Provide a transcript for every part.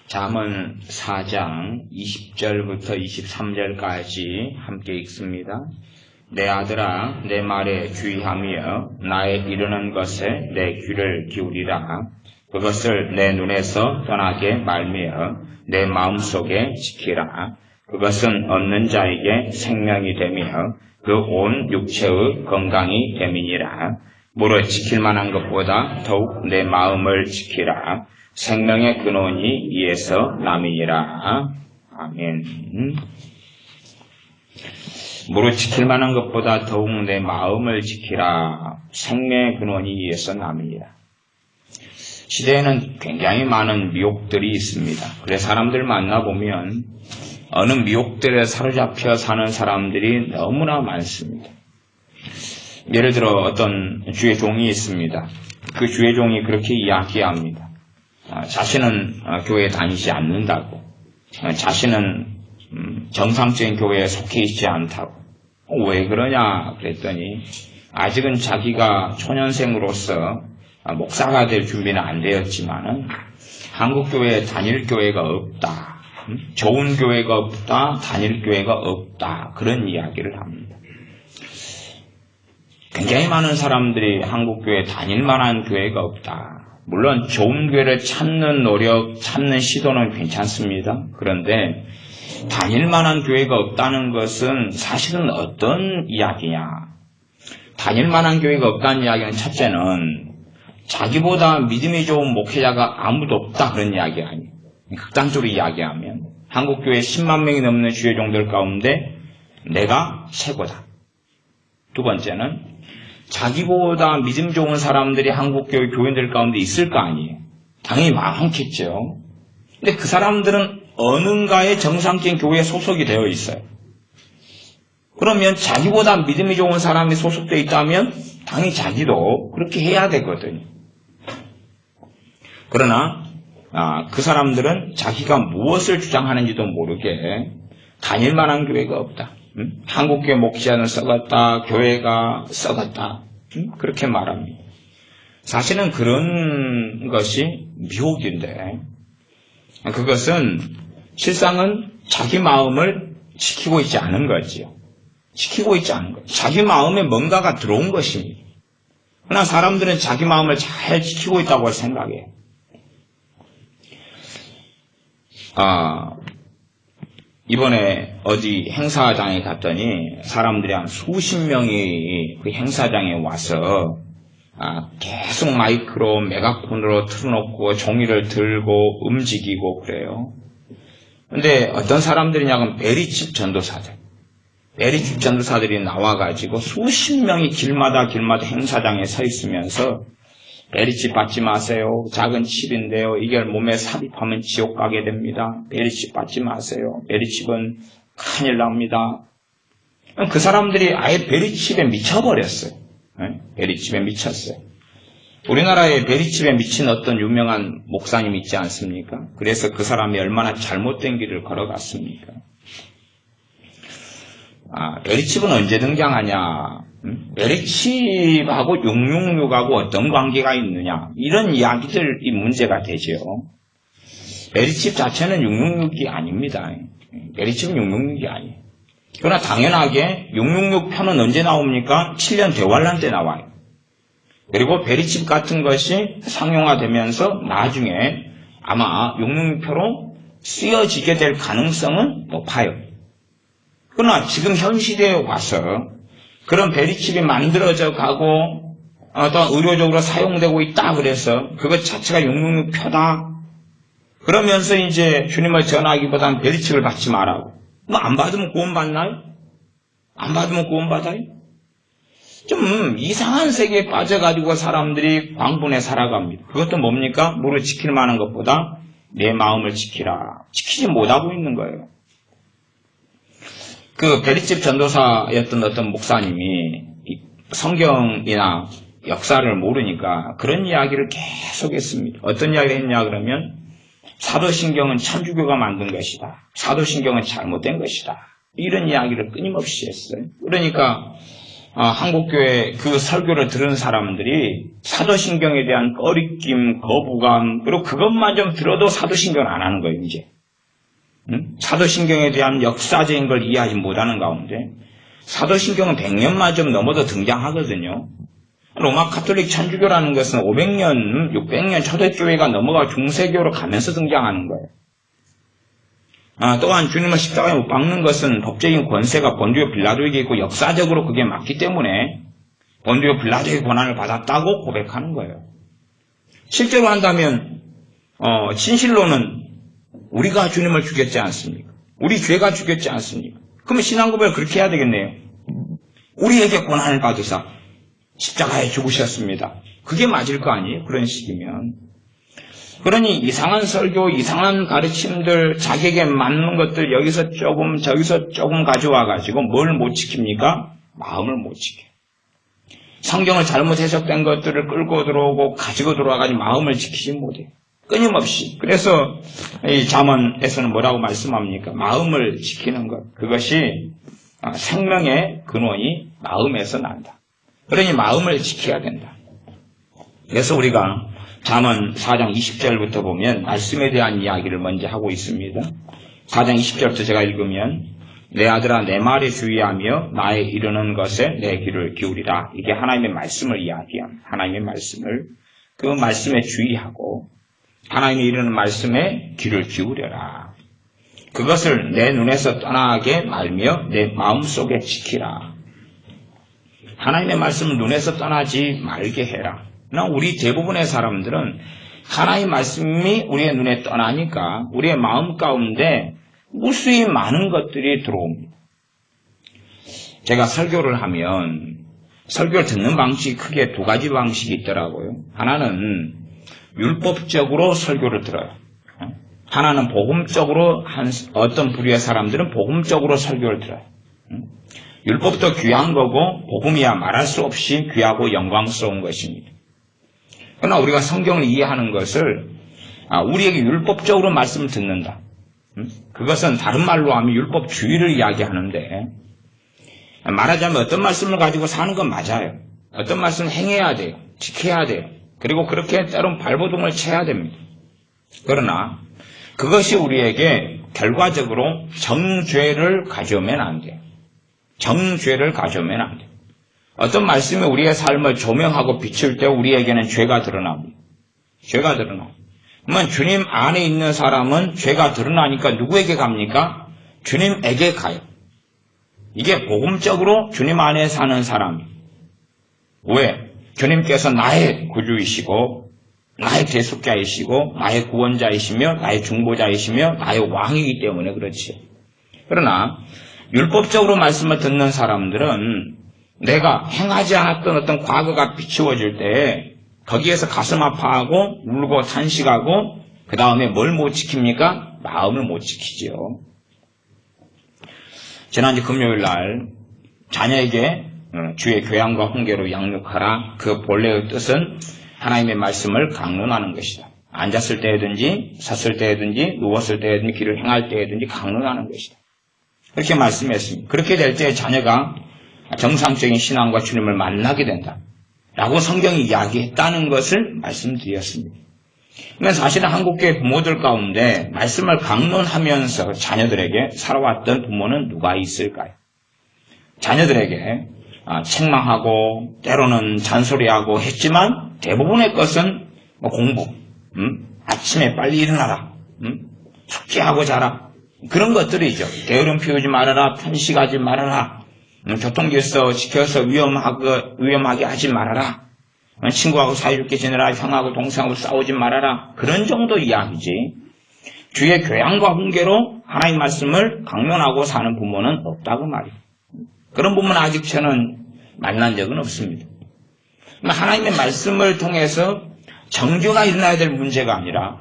잠언 4장 20절부터 23절까지 함께 읽습니다. 내 아들아, 내 말에 주의하며 나의 이르는 것에 내 귀를 기울이라. 그것을 내 눈에서 떠나게 말며 내 마음속에 지키라. 그것은 얻는 자에게 생명이 되며 그 온 육체의 건강이 됨이니라. 무릇 지킬 만한 것보다 더욱 내 마음을 지키라. 생명의 근원이 이에서 남이니라. 아멘. 무릇 지킬 만한 것보다 더욱 내 마음을 지키라. 생명의 근원이 이에서 남이니라. 시대에는 굉장히 많은 미혹들이 있습니다. 그래서 사람들 만나보면 어느 미혹들에 사로잡혀 사는 사람들이 너무나 많습니다. 예를 들어 어떤 주의 종이 있습니다. 그 주의 종이 그렇게 이야기합니다. 자신은 교회에 다니지 않는다고, 자신은 정상적인 교회에 속해 있지 않다고. 왜 그러냐 그랬더니 아직은 자기가 초년생으로서 목사가 될 준비는 안 되었지만은 한국 교회에 다닐 교회가 없다, 좋은 교회가 없다, 다닐 교회가 없다, 그런 이야기를 합니다. 굉장히 많은 사람들이 한국 교회에 다닐 만한 교회가 없다. 물론 좋은 교회를 찾는 노력, 찾는 시도는 괜찮습니다. 그런데 다닐 만한 교회가 없다는 것은 사실은 어떤 이야기냐? 다닐 만한 교회가 없다는 이야기는 첫째는 자기보다 믿음이 좋은 목회자가 아무도 없다, 그런 이야기 아니에요. 극단적으로 이야기하면 한국 교회 10만 명이 넘는 주의 종들 가운데 내가 최고다. 두 번째는 자기보다 믿음 좋은 사람들이 한국교회 교인들 가운데 있을 거 아니에요. 당연히 많겠죠. 근데 그 사람들은 어딘가의 정상적인 교회에 소속이 되어 있어요. 그러면 자기보다 믿음이 좋은 사람이 소속되어 있다면 당연히 자기도 그렇게 해야 되거든요. 그러나 그 사람들은 자기가 무엇을 주장하는지도 모르게 다닐 만한 교회가 없다. 한국교회 목회자는 썩었다, 교회가 썩었다, 그렇게 말합니다. 사실은 그런 것이 미혹인데, 그것은 실상은 자기 마음을 지키고 있지 않은 거지요. 지키고 있지 않은 것. 자기 마음에 뭔가가 들어온 것입니다. 그러나 사람들은 자기 마음을 잘 지키고 있다고 생각해요. 이번에 어디 행사장에 갔더니 사람들이 한 수십 명이 그 행사장에 와서 계속 마이크로 메가폰으로 틀어놓고 종이를 들고 움직이고 그래요. 근데 어떤 사람들이냐면 베리칩 전도사들. 베리칩 전도사들이 나와가지고 수십 명이 길마다 행사장에 서 있으면서 베리칩 받지 마세요. 작은 칩인데요. 이걸 몸에 삽입하면 지옥 가게 됩니다. 베리칩 받지 마세요. 베리칩은 큰일 납니다. 그 사람들이 아예 베리칩에 미쳐버렸어요. 베리칩에 미쳤어요. 우리나라에 베리칩에 미친 어떤 유명한 목사님 있지 않습니까? 그래서 그 사람이 얼마나 잘못된 길을 걸어갔습니까? 베리칩은 언제 등장하냐? 베리칩하고 666하고 어떤 관계가 있느냐? 이런 이야기들이 문제가 되죠. 베리칩 자체는 666이 아닙니다. 베리칩은 666이 아니에요. 그러나 당연하게 666 표는 언제 나옵니까? 7년 대환란 때 나와요. 그리고 베리칩 같은 것이 상용화되면서 나중에 아마 666 표로 쓰여지게 될 가능성은 높아요. 그러나 지금 현 시대에 와서 그런 베리칩이 만들어져 가고 또 의료적으로 사용되고 있다 그래서 그것 자체가 666 표다. 그러면서 이제 주님을 전하기보다는 베리칩을 받지 말라고. 뭐 안 받으면 구원 받나요? 안 받으면 구원 받아요? 좀 이상한 세계에 빠져가지고 사람들이 광분에 살아갑니다. 그것도 뭡니까? 무릇 지킬 만한 것보다 내 마음을 지키라. 지키지 못하고 있는 거예요. 그 베리칩 전도사였던 어떤 목사님이 성경이나 역사를 모르니까 그런 이야기를 계속 했습니다. 어떤 이야기를 했냐 그러면 사도신경은 천주교가 만든 것이다. 사도신경은 잘못된 것이다. 이런 이야기를 끊임없이 했어요. 그러니까 한국교회 그 설교를 들은 사람들이 사도신경에 대한 꺼리낌, 거부감, 그리고 그것만 좀 들어도 사도신경을 안 하는 거예요, 이제. 사도신경에 대한 역사적인 걸 이해하지 못하는 가운데, 사도신경은 100년만 좀 넘어도 등장하거든요. 로마 카톨릭 천주교라는 것은 500년, 600년 초대교회가 넘어가 중세교로 가면서 등장하는 거예요. 또한 주님을 십자가에 못 박는 것은 법적인 권세가 본디오 빌라도에게 있고 역사적으로 그게 맞기 때문에 본디오 빌라도의 권한을 받았다고 고백하는 거예요. 실제로 한다면 진실로는 우리가 주님을 죽였지 않습니까? 우리 죄가 죽였지 않습니까? 그러면 신앙고백을 그렇게 해야 되겠네요. 우리에게 권한을 받으사 십자가에 죽으셨습니다. 그게 맞을 거 아니에요? 그런 식이면. 그러니 이상한 설교, 이상한 가르침들, 자기에게 맞는 것들 여기서 조금 저기서 조금 가져와가지고 뭘 못 지킵니까? 마음을 못 지켜요. 성경을 잘못 해석된 것들을 끌고 들어오고 가지고 들어와가지고 마음을 지키지 못해요. 끊임없이. 그래서 이 잠언에서는 뭐라고 말씀합니까? 마음을 지키는 것. 그것이 생명의 근원이 마음에서 난다. 그러니 마음을 지켜야 된다. 그래서 우리가 잠언 4장 20절부터 보면 말씀에 대한 이야기를 먼저 하고 있습니다. 4장 20절부터 제가 읽으면 내 아들아 내 말에 주의하며 나의 이르는 것에 내 귀를 기울이라. 이게 하나님의 말씀을 이야기합니다. 하나님의 말씀을 그 말씀에 주의하고 하나님이 이르는 말씀에 귀를 기울여라. 그것을 내 눈에서 떠나게 말며 내 마음속에 지키라. 하나님의 말씀을 눈에서 떠나지 말게 해라. 우리 대부분의 사람들은 하나님의 말씀이 우리의 눈에 떠나니까 우리의 마음 가운데 무수히 많은 것들이 들어옵니다. 제가 설교를 하면 설교를 듣는 방식이 크게 두 가지 방식이 있더라고요. 하나는 율법적으로 설교를 들어요. 하나는 복음적으로 어떤 부류의 사람들은 복음적으로 설교를 들어요. 율법도 귀한 거고 복음이야 말할 수 없이 귀하고 영광스러운 것입니다. 그러나 우리가 성경을 이해하는 것을 우리에게 율법적으로 말씀을 듣는다. 그것은 다른 말로 하면 율법주의를 이야기하는데 말하자면 어떤 말씀을 가지고 사는 건 맞아요. 어떤 말씀을 행해야 돼요. 지켜야 돼요. 그리고 그렇게 때론 발버둥을 쳐야 됩니다. 그러나 그것이 우리에게 결과적으로 정죄를 가져오면 안 돼요. 정죄를 가져오면 안 돼요. 어떤 말씀이 우리의 삶을 조명하고 비출 때 우리에게는 죄가 드러납니다. 죄가 드러납니다. 그러면 주님 안에 있는 사람은 죄가 드러나니까 누구에게 갑니까? 주님에게 가요. 이게 복음적으로 주님 안에 사는 사람이에요. 왜? 주님께서 나의 구주이시고 나의 대속자이시고 나의 구원자이시며 나의 중보자이시며 나의 왕이기 때문에 그렇지. 그러나 율법적으로 말씀을 듣는 사람들은 내가 행하지 않았던 어떤 과거가 비추어질 때 거기에서 가슴 아파하고 울고 탄식하고 그 다음에 뭘 못 지킵니까? 마음을 못 지키죠. 지난주 금요일 날 자녀에게 주의 교양과 훈계로 양육하라. 그 본래의 뜻은 하나님의 말씀을 강론하는 것이다. 앉았을 때든지 섰을 때든지 누웠을 때든지 길을 행할 때든지 강론하는 것이다. 그렇게 말씀했습니다. 그렇게 될 때 자녀가 정상적인 신앙과 주님을 만나게 된다. 라고 성경이 이야기했다는 것을 말씀드렸습니다. 그러면 사실은 한국교회 부모들 가운데 말씀을 강론하면서 자녀들에게 살아왔던 부모는 누가 있을까요? 자녀들에게 책망하고 때로는 잔소리하고 했지만 대부분의 것은 공부, 아침에 빨리 일어나라, 숙제하고 자라, 그런 것들이죠. 게으름 피우지 말아라, 편식하지 말아라, 교통질서 지켜서 위험하게 하지 말아라, 친구하고 사이좋게 지내라, 형하고 동생하고 싸우지 말아라, 그런 정도 이야기지. 주의 교양과 훈계로 하나님 말씀을 강론하고 사는 부모는 없다고 말이에요. 그런 부모는 아직 저는 만난 적은 없습니다. 하나님의 말씀을 통해서 정죄가 일어나야 될 문제가 아니라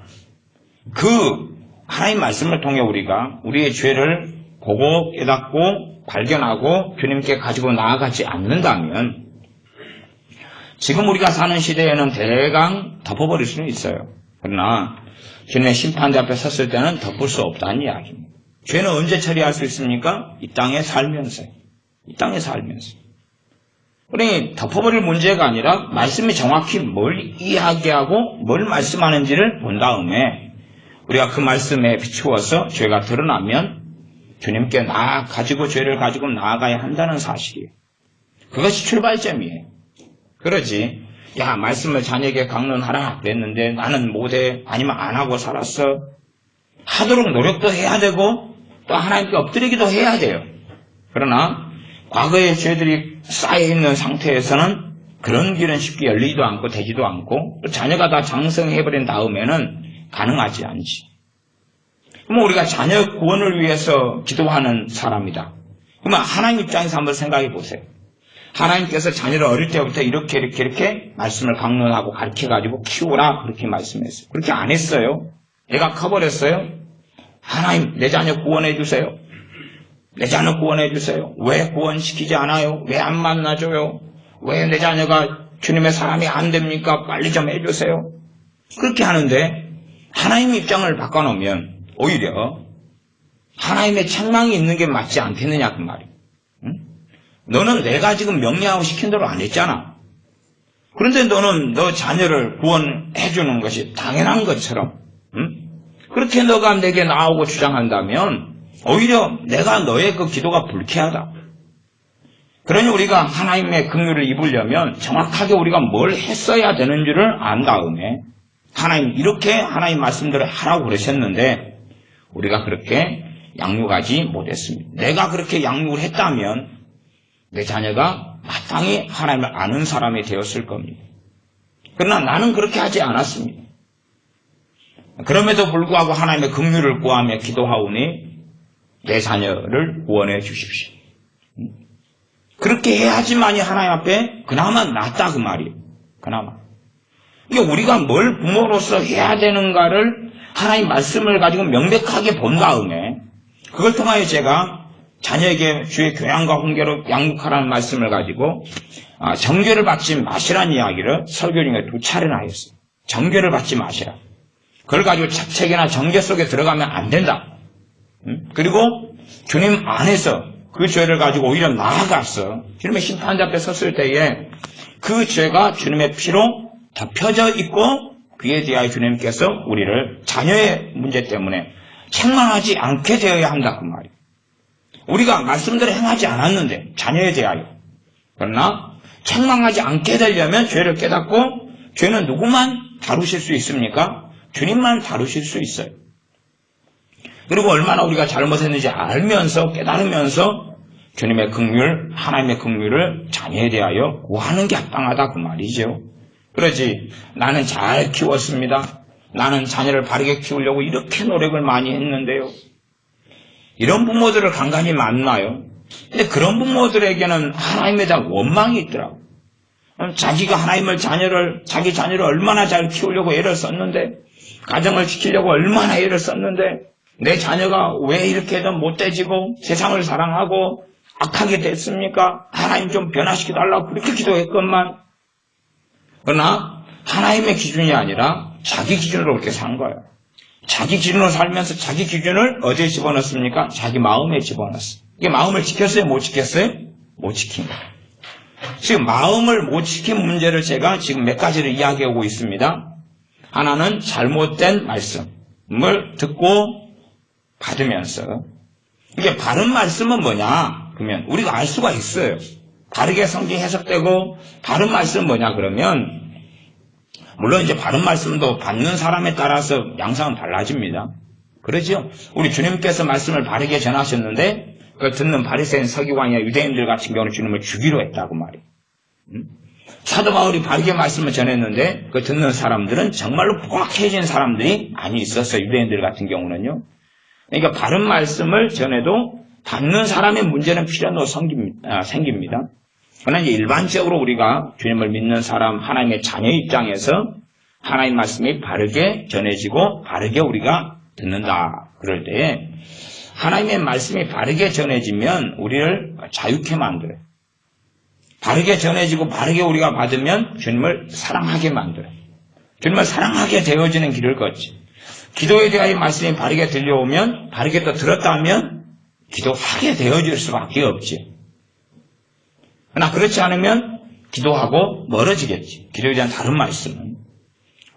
그 하나님 말씀을 통해 우리가 우리의 죄를 보고 깨닫고 발견하고 주님께 가지고 나아가지 않는다면 지금 우리가 사는 시대에는 대강 덮어버릴 수는 있어요. 그러나 주님의 심판대 앞에 섰을 때는 덮을 수 없다는 이야기입니다. 죄는 언제 처리할 수 있습니까? 이 땅에 살면서요. 이 땅에 살면서. 그러니 덮어버릴 문제가 아니라 말씀이 정확히 뭘 이야기하고 뭘 말씀하는지를 본 다음에 우리가 그 말씀에 비추어서 죄가 드러나면 주님께 죄를 가지고 나아가야 한다는 사실이에요. 그것이 출발점이에요. 그러지, 야, 말씀을 자녀에게 강론하라 그랬는데 나는 못해, 아니면 안 하고 살았어. 하도록 노력도 해야 되고 또 하나님께 엎드리기도 해야 돼요. 그러나 과거의 죄들이 쌓여있는 상태에서는 그런 길은 쉽게 열리지도 않고 되지도 않고 또 자녀가 다 장성해버린 다음에는 가능하지 않지. 그럼 우리가 자녀 구원을 위해서 기도하는 사람이다. 그러면 하나님 입장에서 한번 생각해 보세요. 하나님께서 자녀를 어릴 때부터 이렇게 말씀을 강론하고 가르쳐가지고 키우라 그렇게 말씀했어요. 그렇게 안 했어요. 내가 커버렸어요. 하나님, 내 자녀 구원해 주세요. 내 자녀 구원해 주세요. 왜 구원시키지 않아요? 왜 안 만나줘요? 왜 내 자녀가 주님의 사람이 안 됩니까? 빨리 좀 해주세요. 그렇게 하는데 하나님 입장을 바꿔놓으면 오히려 하나님의 책망이 있는 게 맞지 않겠느냐 그 말이에요. 응? 너는 내가 지금 명령하고 시킨 대로 안 했잖아. 그런데 너는 너 자녀를 구원해 주는 것이 당연한 것처럼 그렇게 너가 내게 나오고 주장한다면 오히려 내가 너의 그 기도가 불쾌하다. 그러니 우리가 하나님의 긍휼을 입으려면 정확하게 우리가 뭘 했어야 되는 줄을 안 다음에 하나님 이렇게 하나님 말씀대로 하라고 그러셨는데 우리가 그렇게 양육하지 못했습니다. 내가 그렇게 양육을 했다면 내 자녀가 마땅히 하나님을 아는 사람이 되었을 겁니다. 그러나 나는 그렇게 하지 않았습니다. 그럼에도 불구하고 하나님의 긍휼을 구하며 기도하오니 내 자녀를 구원해 주십시오. 그렇게 해야지만이 하나님 앞에 그나마 낫다 그 말이에요. 그나마. 이게 우리가 뭘 부모로서 해야 되는가를 하나님 말씀을 가지고 명백하게 본 다음에 그걸 통하여 제가 자녀에게 주의 교양과 훈계로 양육하라는 말씀을 가지고 정죄를 받지 마시라는 이야기를 설교 중에 2차례나 했어요. 정죄를 받지 마시라. 그걸 가지고 자책이나 정죄 속에 들어가면 안 된다. 그리고 주님 안에서 그 죄를 가지고 오히려 나아가서 주님의 심판자 앞에 섰을 때에 그 죄가 주님의 피로 덮여져 있고 그에 대하여 주님께서 우리를 자녀의 문제 때문에 책망하지 않게 되어야 한다 그 말이에요. 우리가 말씀대로 행하지 않았는데 자녀에 대하여 그러나 책망하지 않게 되려면 죄를 깨닫고 죄는 누구만 다루실 수 있습니까? 주님만 다루실 수 있어요. 그리고 얼마나 우리가 잘못했는지 알면서 깨달으면서 주님의 긍휼, 하나님의 긍휼을 자녀에 대하여 구하는 게 합당하다 그 말이죠. 그러지 나는 잘 키웠습니다. 나는 자녀를 바르게 키우려고 이렇게 노력을 많이 했는데요. 이런 부모들을 간간히 만나요. 근데 그런 부모들에게는 하나님에 대한 원망이 있더라고요. 자기가 자기 자녀를 얼마나 잘 키우려고 애를 썼는데 가정을 지키려고 얼마나 애를 썼는데 내 자녀가 왜 이렇게 좀 못돼지고 세상을 사랑하고 악하게 됐습니까? 하나님 좀 변화시켜달라고 그렇게 기도했건만 그러나 하나님의 기준이 아니라 자기 기준으로 그렇게 산 거예요. 자기 기준으로 살면서 자기 기준을 어디에 집어넣습니까? 자기 마음에 집어넣었어요. 이게 마음을 지켰어요? 못 지켰어요? 못 지킨 거예요. 지금 마음을 못 지킨 문제를 제가 지금 몇 가지를 이야기하고 있습니다. 하나는 잘못된 말씀을 듣고 받으면서 이게 바른 말씀은 뭐냐? 그러면 우리가 알 수가 있어요. 바르게 성경 해석되고 바른 말씀은 뭐냐 그러면 물론 이제 바른 말씀도 받는 사람에 따라서 양상은 달라집니다. 그러죠? 우리 주님께서 말씀을 바르게 전하셨는데 그걸 듣는 바리새인 서기관이나 유대인들 같은 경우는 주님을 죽이려 했다고 말이에요. 사도 바울이 바르게 말씀을 전했는데 그 듣는 사람들은 정말로 포악해진 사람들이 많이 있었어요. 유대인들 같은 경우는요. 그러니까 바른 말씀을 전해도 받는 사람의 문제는 필연으로 생깁니다. 그러나 이제 일반적으로 우리가 주님을 믿는 사람, 하나님의 자녀 입장에서 하나님 말씀이 바르게 전해지고 바르게 우리가 듣는다. 그럴 때에 하나님의 말씀이 바르게 전해지면 우리를 자유케 만들어요. 바르게 전해지고 바르게 우리가 받으면 주님을 사랑하게 만들어요. 주님을 사랑하게 되어지는 길을 걷지. 기도에 대하여 말씀이 바르게 들려오면 바르게 또 들었다 하면 기도하게 되어질 수밖에 없지. 그러나 그렇지 않으면 기도하고 멀어지겠지. 기도에 대한 다른 말씀은.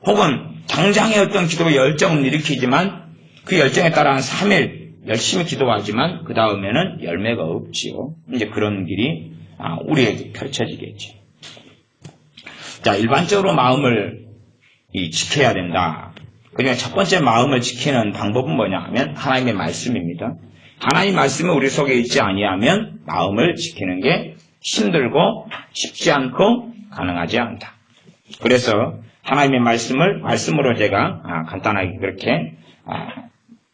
혹은 당장의 어떤 기도의 열정을 일으키지만 그 열정에 따라 한 3일 열심히 기도하지만 그 다음에는 열매가 없지요. 이제 그런 길이 우리에게 펼쳐지겠죠. 자, 일반적으로 마음을 지켜야 된다. 그러니까 첫 번째 마음을 지키는 방법은 뭐냐 하면 하나님의 말씀입니다. 하나님의 말씀이 우리 속에 있지 아니하면 마음을 지키는 게 힘들고 쉽지 않고 가능하지 않다. 그래서 하나님의 말씀으로 제가 간단하게 그렇게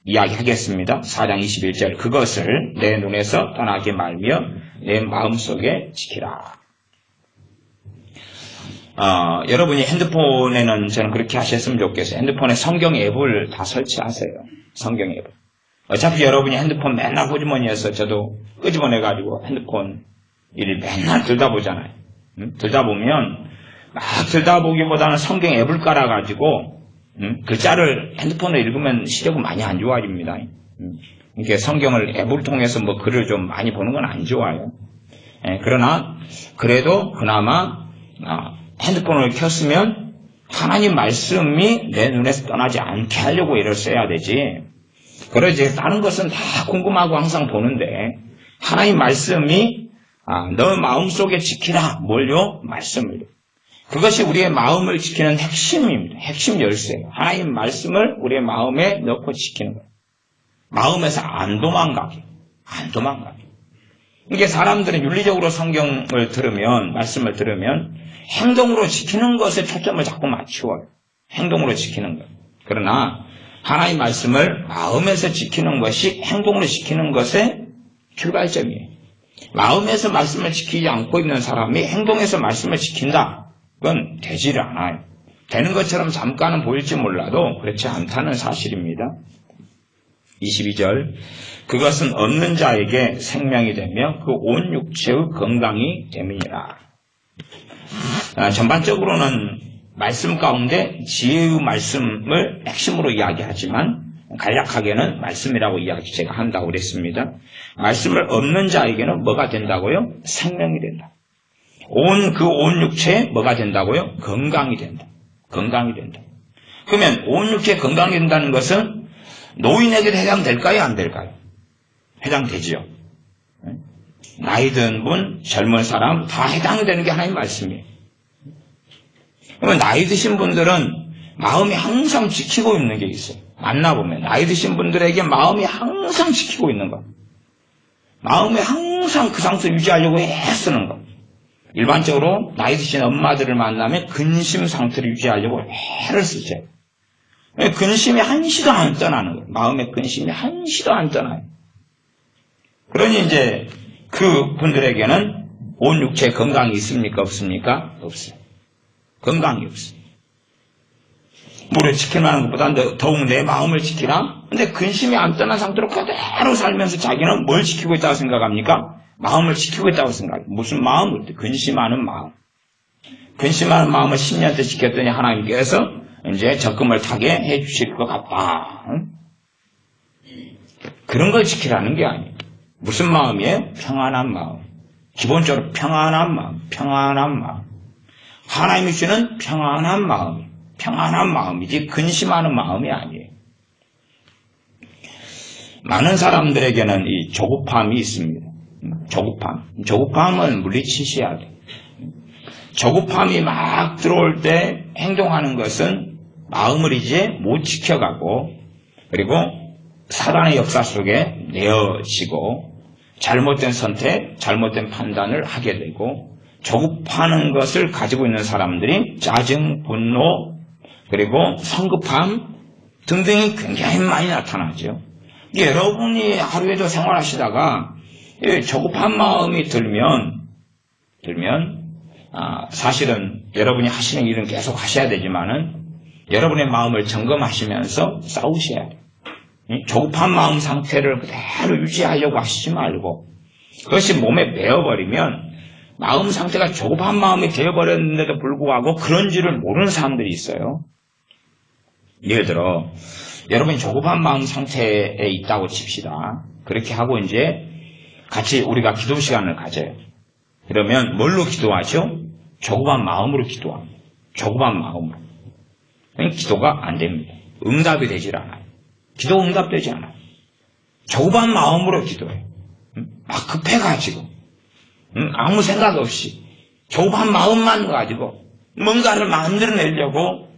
이야기하겠습니다. 4장 21절 그것을 내 눈에서 떠나게 말며 내 마음속에 지키라. 여러분이 핸드폰에는 저는 그렇게 하셨으면 좋겠어요. 핸드폰에 성경 앱을 다 설치하세요. 성경 앱을. 어차피 여러분이 핸드폰 맨날 호주머니에서 저도 끄집어내가지고 핸드폰 일을 맨날 들다 보잖아요. 들다 보면 막 들다 보기보다는 성경 앱을 깔아가지고 글자를 핸드폰으로 읽으면 시력은 많이 안 좋아집니다. 이렇게 성경을 앱을 통해서 뭐 글을 좀 많이 보는 건 안 좋아요. 그러나 그래도 그나마 핸드폰을 켰으면 하나님 말씀이 내 눈에서 떠나지 않게 하려고 애를 써야 되지. 그러지 다른 것은 다 궁금하고 항상 보는데 하나님 말씀이 너 마음속에 지키라. 뭘요? 말씀을. 그것이 우리의 마음을 지키는 핵심입니다. 핵심 열쇠예요. 하나님 말씀을 우리의 마음에 넣고 지키는 거예요. 마음에서 안 도망가게. 안 도망가게. 이게 사람들은 윤리적으로 성경을 들으면, 말씀을 들으면 행동으로 지키는 것에 초점을 자꾸 맞추어요. 행동으로 지키는 것. 그러나 하나님 말씀을 마음에서 지키는 것이 행동으로 지키는 것의 출발점이에요. 마음에서 말씀을 지키지 않고 있는 사람이 행동에서 말씀을 지킨다. 그건 되지를 않아요. 되는 것처럼 잠깐은 보일지 몰라도 그렇지 않다는 사실입니다. 22절 그것은 없는 자에게 생명이 되며 그 온 육체의 건강이 됨이니라. 전반적으로는 말씀 가운데 지혜의 말씀을 핵심으로 이야기하지만 간략하게는 말씀이라고 제가 한다고 그랬습니다. 말씀을 없는 자에게는 뭐가 된다고요? 생명이 된다. 온 육체에 뭐가 된다고요? 건강이 된다. 건강이 된다. 그러면 온 육체에 건강이 된다는 것은 노인에게도 해당될까요? 안 될까요? 해당되지요. 나이 든 분, 젊은 사람 다 해당되는 게 하나님 말씀이에요. 그러면 나이 드신 분들은 마음이 항상 지키고 있는 게 있어요. 만나보면 나이 드신 분들에게 마음이 항상 지키고 있는 것. 마음에 항상 그 상태 유지하려고 애쓰는 것. 일반적으로 나이 드신 엄마들을 만나면 근심 상태를 유지하려고 애를 쓰죠. 근심이 한시도 안 떠나는 거예요. 마음의 근심이 한시도 안 떠나요. 그러니 이제 그 분들에게는 온 육체에 건강이 있습니까? 없습니까? 없어요. 건강이 없어요. 물을 지키는 것보다 더욱 내 마음을 지키라? 근데 근심이 안 떠난 상태로 그대로 살면서 자기는 뭘 지키고 있다고 생각합니까? 마음을 지키고 있다고 생각해요. 무슨 마음을? 근심하는 마음. 근심하는 마음을 10년째 지켰더니 하나님께서 이제 적금을 타게 해주실 것 같다. 그런 걸 지키라는 게 아니에요. 무슨 마음이에요? 평안한 마음. 기본적으로 평안한 마음. 평안한 마음. 하나님이 주는 평안한 마음. 평안한 마음이지 근심하는 마음이 아니에요. 많은 사람들에게는 이 조급함이 있습니다. 조급함은 물리치셔야 돼요. 조급함이 막 들어올 때 행동하는 것은 마음을 이제 못 지켜가고 그리고 사단의 역사 속에 내어지고 잘못된 선택, 잘못된 판단을 하게 되고 조급하는 것을 가지고 있는 사람들이 짜증, 분노, 그리고 성급함 등등이 굉장히 많이 나타나죠. 여러분이 하루에도 생활하시다가 조급한 마음이 들면 사실은 여러분이 하시는 일은 계속 하셔야 되지만은 여러분의 마음을 점검하시면서 싸우셔야 돼요. 조급한 마음 상태를 그대로 유지하려고 하시지 말고 그것이 몸에 배어버리면 마음 상태가 조급한 마음이 되어버렸는데도 불구하고 그런지를 모르는 사람들이 있어요. 예를 들어 여러분이 조급한 마음 상태에 있다고 칩시다. 그렇게 하고 이제 같이 우리가 기도 시간을 가져요. 그러면 뭘로 기도하죠? 조급한 마음으로 기도합니다. 조급한 마음으로. 기도가 안 됩니다. 응답이 되질 않아요. 기도 응답되지 않아요. 조급한 마음으로 기도해요. 막 급해가지고 아무 생각 없이 조급한 마음만 가지고 뭔가를 만들어내려고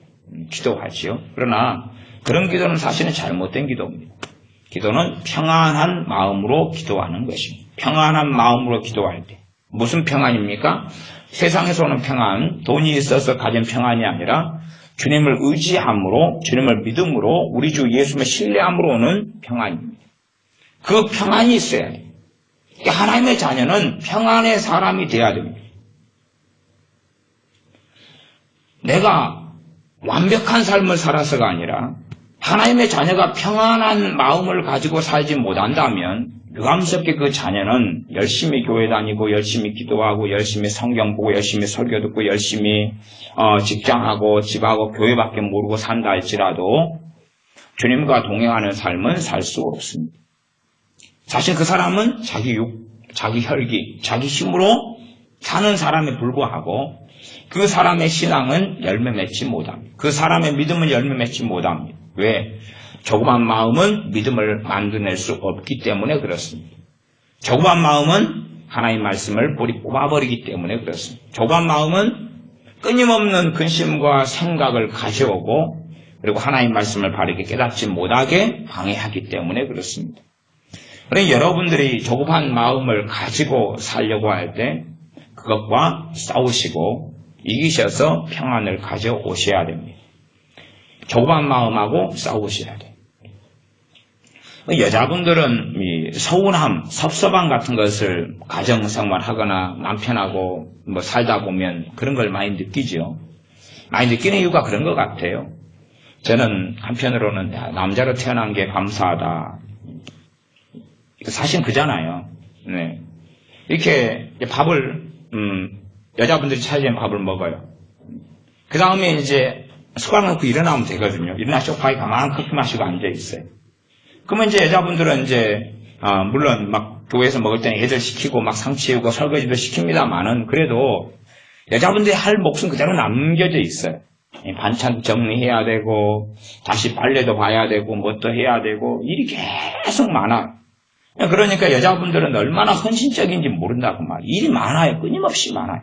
기도하지요. 그러나 그런 기도는 사실은 잘못된 기도입니다. 기도는 평안한 마음으로 기도하는 것입니다. 평안한 마음으로 기도할 때 무슨 평안입니까? 세상에서 오는 평안, 돈이 있어서 가진 평안이 아니라 주님을 의지함으로, 주님을 믿음으로, 우리 주 예수님을 신뢰함으로 오는 평안입니다. 그 평안이 있어야 돼요. 하나님의 자녀는 평안의 사람이 되어야 됩니다. 내가 완벽한 삶을 살아서가 아니라 하나님의 자녀가 평안한 마음을 가지고 살지 못한다면 유감스럽게 그 자녀는 열심히 교회 다니고 열심히 기도하고 열심히 성경 보고 열심히 설교 듣고 열심히 직장하고 집하고 교회밖에 모르고 산다 할지라도 주님과 동행하는 삶은 살 수 없습니다. 사실 그 사람은 자기 혈기, 자기 힘으로 사는 사람에 불과하고 그 사람의 신앙은 열매 맺지 못합니다. 그 사람의 믿음은 열매 맺지 못합니다. 왜? 조급한 마음은 믿음을 만들어낼 수 없기 때문에 그렇습니다. 조급한 마음은 하나님 말씀을 뿌리 뽑아버리기 때문에 그렇습니다. 조급한 마음은 끊임없는 근심과 생각을 가져오고 그리고 하나님 말씀을 바르게 깨닫지 못하게 방해하기 때문에 그렇습니다. 그러니 여러분들이 조급한 마음을 가지고 살려고 할 때 그것과 싸우시고 이기셔서 평안을 가져오셔야 됩니다. 조급한 마음하고 싸우셔야 돼요. 여자분들은 이 서운함, 섭섭함 같은 것을 가정생활 하거나 남편하고 살다 보면 그런 걸 많이 느끼죠. 많이 느끼는 이유가 그런 것 같아요. 저는 한편으로는 남자로 태어난 게 감사하다. 사실 그잖아요. 네. 이렇게 밥을 여자분들이 차리는 밥을 먹어요. 그 다음에 이제 숟가락 넣고 일어나면 되거든요. 일어나 소파에 가만히 커피 마시고 앉아있어요. 그러면 이제 여자분들은 이제, 물론 막 교회에서 먹을 때는 애들 시키고 막 상 치우고 설거지도 시킵니다만은 그래도 여자분들이 할 몫은 그대로 남겨져 있어요. 반찬 정리해야 되고, 다시 빨래도 봐야 되고, 뭣도 해야 되고, 일이 계속 많아요. 그러니까 여자분들은 얼마나 헌신적인지 모른다고 말이에요. 일이 많아요. 끊임없이 많아요.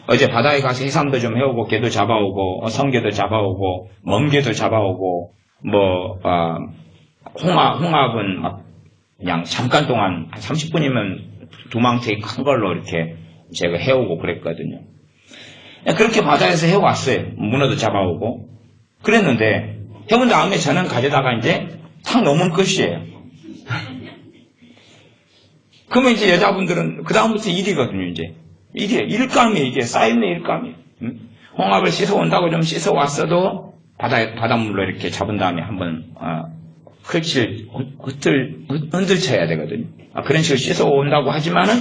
어제 바다에 가서 해삼도 좀 해오고, 개도 잡아오고, 성게도 잡아오고, 멍게도 잡아오고, 홍합은 막 그냥 잠깐 동안 30분이면 두 망태기 큰 걸로 이렇게 제가 해오고 그랬거든요. 그렇게 바다에서 해왔어요. 문어도 잡아오고. 그랬는데, 해온 다음에 저는 가져다가 이제 탁 놓으면 끝이에요. 그러면 이제 여자분들은 그다음부터 일이거든요, 이제. 일이에요. 일감이에요, 이게. 쌓여있는 일감이에요. 홍합을 씻어온다고 좀 씻어왔어도 바닷물로 이렇게 잡은 다음에 한번, 흔들쳐야 되거든요. 그런 식으로 씻어온다고 하지만은,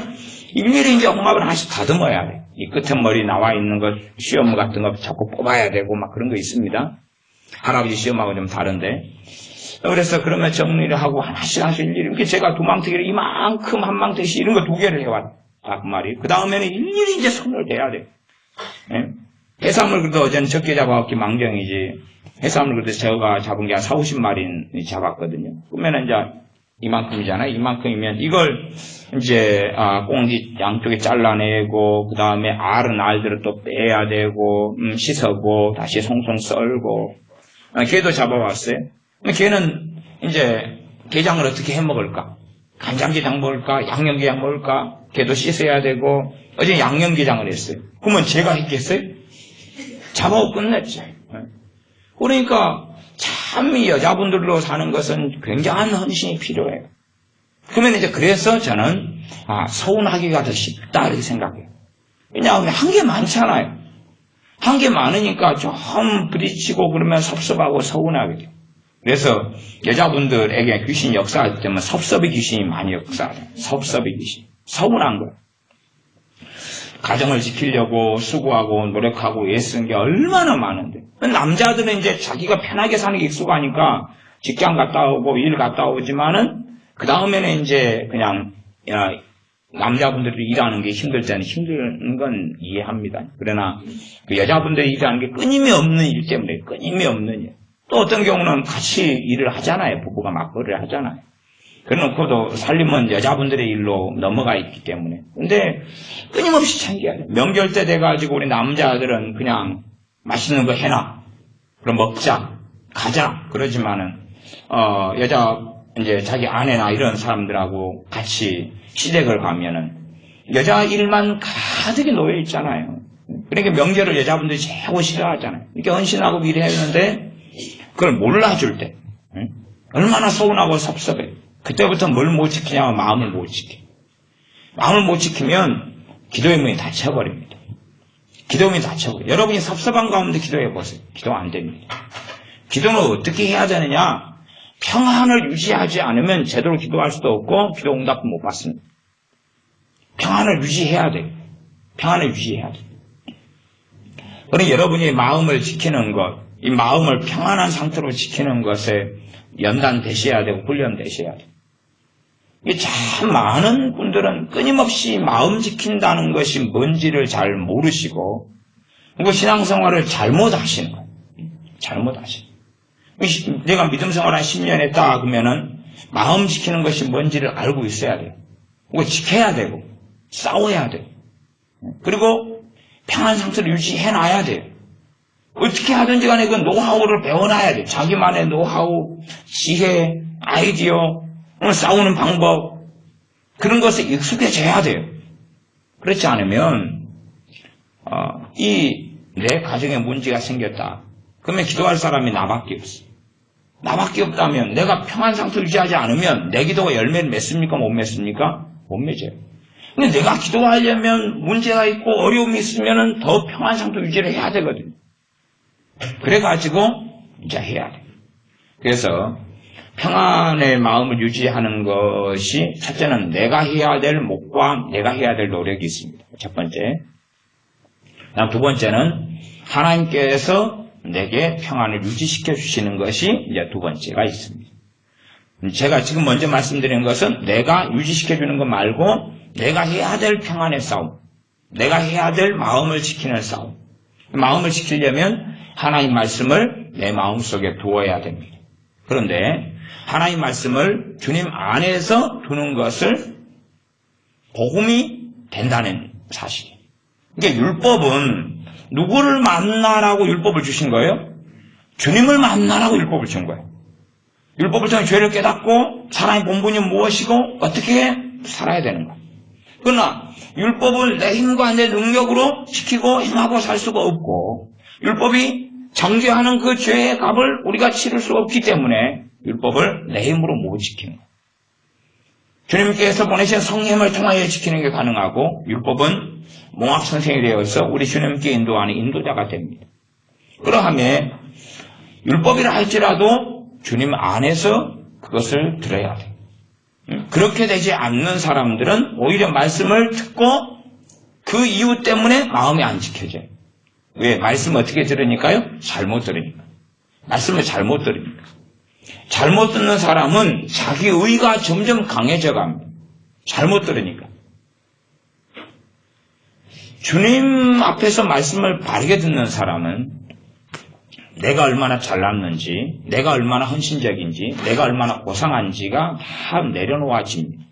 일일이 이제 홍합을 하나씩 다듬어야 돼. 이 끝에 머리 나와 있는 것, 시험 같은 거 자꾸 뽑아야 되고, 막 그런 거 있습니다. 할아버지 시험하고 좀 다른데. 그래서 그러면 정리를 하고 하나씩 일일이, 이렇게 제가 두 망태기를 이만큼 한 망태씩 이런 거 2개를 해왔다, 그 말이에요. 그 다음에는 일일이 이제 손을 대야 돼. 예? 해삼을 그래도 어제는 적게 잡아왔기 망정이지. 해삼을 그래도 제가 잡은 게 한 40~50마리 잡았거든요. 그러면 이제 이만큼이잖아요. 이만큼이면 이걸 이제 꽁지 양쪽에 잘라내고 그 다음에 알들을 또 빼야 되고 씻어고 다시 송송 썰고 걔도 잡아왔어요. 걔는 이제 게장을 어떻게 해 먹을까? 간장게장 먹을까? 양념게장 먹을까? 걔도 씻어야 되고 어제 양념게장을 했어요. 그러면 제가 했겠어요? 잡아오고 끝냈죠. 그러니까 참 이 여자분들로 사는 것은 굉장한 헌신이 필요해요. 그러면 이제 그래서 저는 서운하기가 더 쉽다 이렇게 생각해요. 왜냐하면 한 게 많잖아요. 한 게 많으니까 좀 부딪히고 그러면 섭섭하고 서운하게 돼요. 그래서 여자분들에게 귀신이 역사할 때면 섭섭의 귀신이 많이 역사해요. 섭섭의 귀신. 서운한 거예요. 가정을 지키려고 수고하고 노력하고 애쓰는 게 얼마나 많은데. 남자들은 이제 자기가 편하게 사는 게 익숙하니까 직장 갔다 오고 일 갔다 오지만은 그 다음에는 이제 그냥 남자분들이 일하는 게 힘들 때는 힘든 건 이해합니다. 그러나 그 여자분들이 일하는 게 끊임이 없는 일 때문에 끊임이 없는 일. 또 어떤 경우는 같이 일을 하잖아요. 부부가 맞벌이를 하잖아요. 그래놓고도 살림은 여자분들의 일로 넘어가 있기 때문에. 근데 끊임없이 챙겨야 돼요. 명절 때 돼가지고 우리 남자들은 그냥 맛있는 거 해놔. 그럼 먹자. 가자. 그러지만은, 이제 자기 아내나 이런 사람들하고 같이 시댁을 가면은 여자 일만 가득히 놓여 있잖아요. 그러니까 명절을 여자분들이 최고 싫어하잖아요. 이렇게 헌신하고 일해야 하는데 그걸 몰라줄 때, 얼마나 서운하고 섭섭해. 그때부터 뭘 못 지키냐면 마음을 못 지켜. 마음을 못 지키면 기도의 문이 닫혀버립니다. 기도의 문이 닫혀버려요. 여러분이 섭섭한 가운데 기도해보세요. 기도 안 됩니다. 기도는 어떻게 해야 되느냐? 평안을 유지하지 않으면 제대로 기도할 수도 없고 기도 응답도 못 받습니다. 평안을 유지해야 돼요. 평안을 유지해야 돼요. 그러니 여러분이 마음을 지키는 것, 이 마음을 평안한 상태로 지키는 것에 연단되셔야 되고 훈련되셔야 돼요. 참 많은 분들은 끊임없이 마음 지킨다는 것이 뭔지를 잘 모르시고 그리고 신앙생활을 잘못하시는 거예요. 잘못하시는 거예요. 내가 믿음 생활 한 10년 했다 그러면은 마음 지키는 것이 뭔지를 알고 있어야 돼요. 그리고 지켜야 되고 싸워야 돼요. 그리고 평안 상태를 유지해놔야 돼요. 어떻게 하든지 간에 그 노하우를 배워놔야 돼요. 자기만의 노하우, 지혜, 아이디어, 싸우는 방법 그런 것에 익숙해져야 돼요. 그렇지 않으면 내 가정에 문제가 생겼다. 그러면 기도할 사람이 나밖에 없어. 나밖에 없다면 내가 평안 상태를 유지하지 않으면 내 기도가 열매를 맺습니까? 못 맺습니까? 못 맺어요. 근데 내가 기도하려면 문제가 있고 어려움이 있으면 더 평안 상태 유지를 해야 되거든요. 그래가지고 이제 해야 돼요. 그래서 평안의 마음을 유지하는 것이 첫째는 내가 해야 될 목과 내가 해야 될 노력이 있습니다. 첫 번째. 두 번째는 하나님께서 내게 평안을 유지시켜 주시는 것이 이제 두 번째가 있습니다. 제가 지금 먼저 말씀드린 것은 내가 유지시켜 주는 것 말고 내가 해야 될 평안의 싸움, 내가 해야 될 마음을 지키는 싸움. 마음을 지키려면 하나님 말씀을 내 마음속에 두어야 됩니다. 그런데 하나님 말씀을 주님 안에서 두는 것을 복음이 된다는 사실이에요. 그러니까 율법은 누구를 만나라고 율법을 주신 거예요? 주님을 만나라고 율법을 준 거예요. 율법을 통해 죄를 깨닫고 사람의 본분이 무엇이고 어떻게 살아야 되는 거예요. 그러나 율법을 내 힘과 내 능력으로 지키고 행하고 살 수가 없고 율법이 정죄하는 그 죄의 값을 우리가 치를 수 없기 때문에 율법을 내 힘으로 못 지키는 거예요. 주님께서 보내신 성령을 통하여 지키는 게 가능하고 율법은 몽학 선생이 되어서 우리 주님께 인도하는 인도자가 됩니다. 그러하면 율법이라 할지라도 주님 안에서 그것을 들어야 돼요. 그렇게 되지 않는 사람들은 오히려 말씀을 듣고 그 이유 때문에 마음이 안 지켜져요. 왜? 말씀을 어떻게 들으니까요? 잘못 들으니까. 말씀을 잘못 들으니까. 잘못 듣는 사람은 자기 의가 점점 강해져 갑니다. 잘못 들으니까. 주님 앞에서 말씀을 바르게 듣는 사람은 내가 얼마나 잘났는지, 내가 얼마나 헌신적인지, 내가 얼마나 고상한지가 다 내려놓아집니다.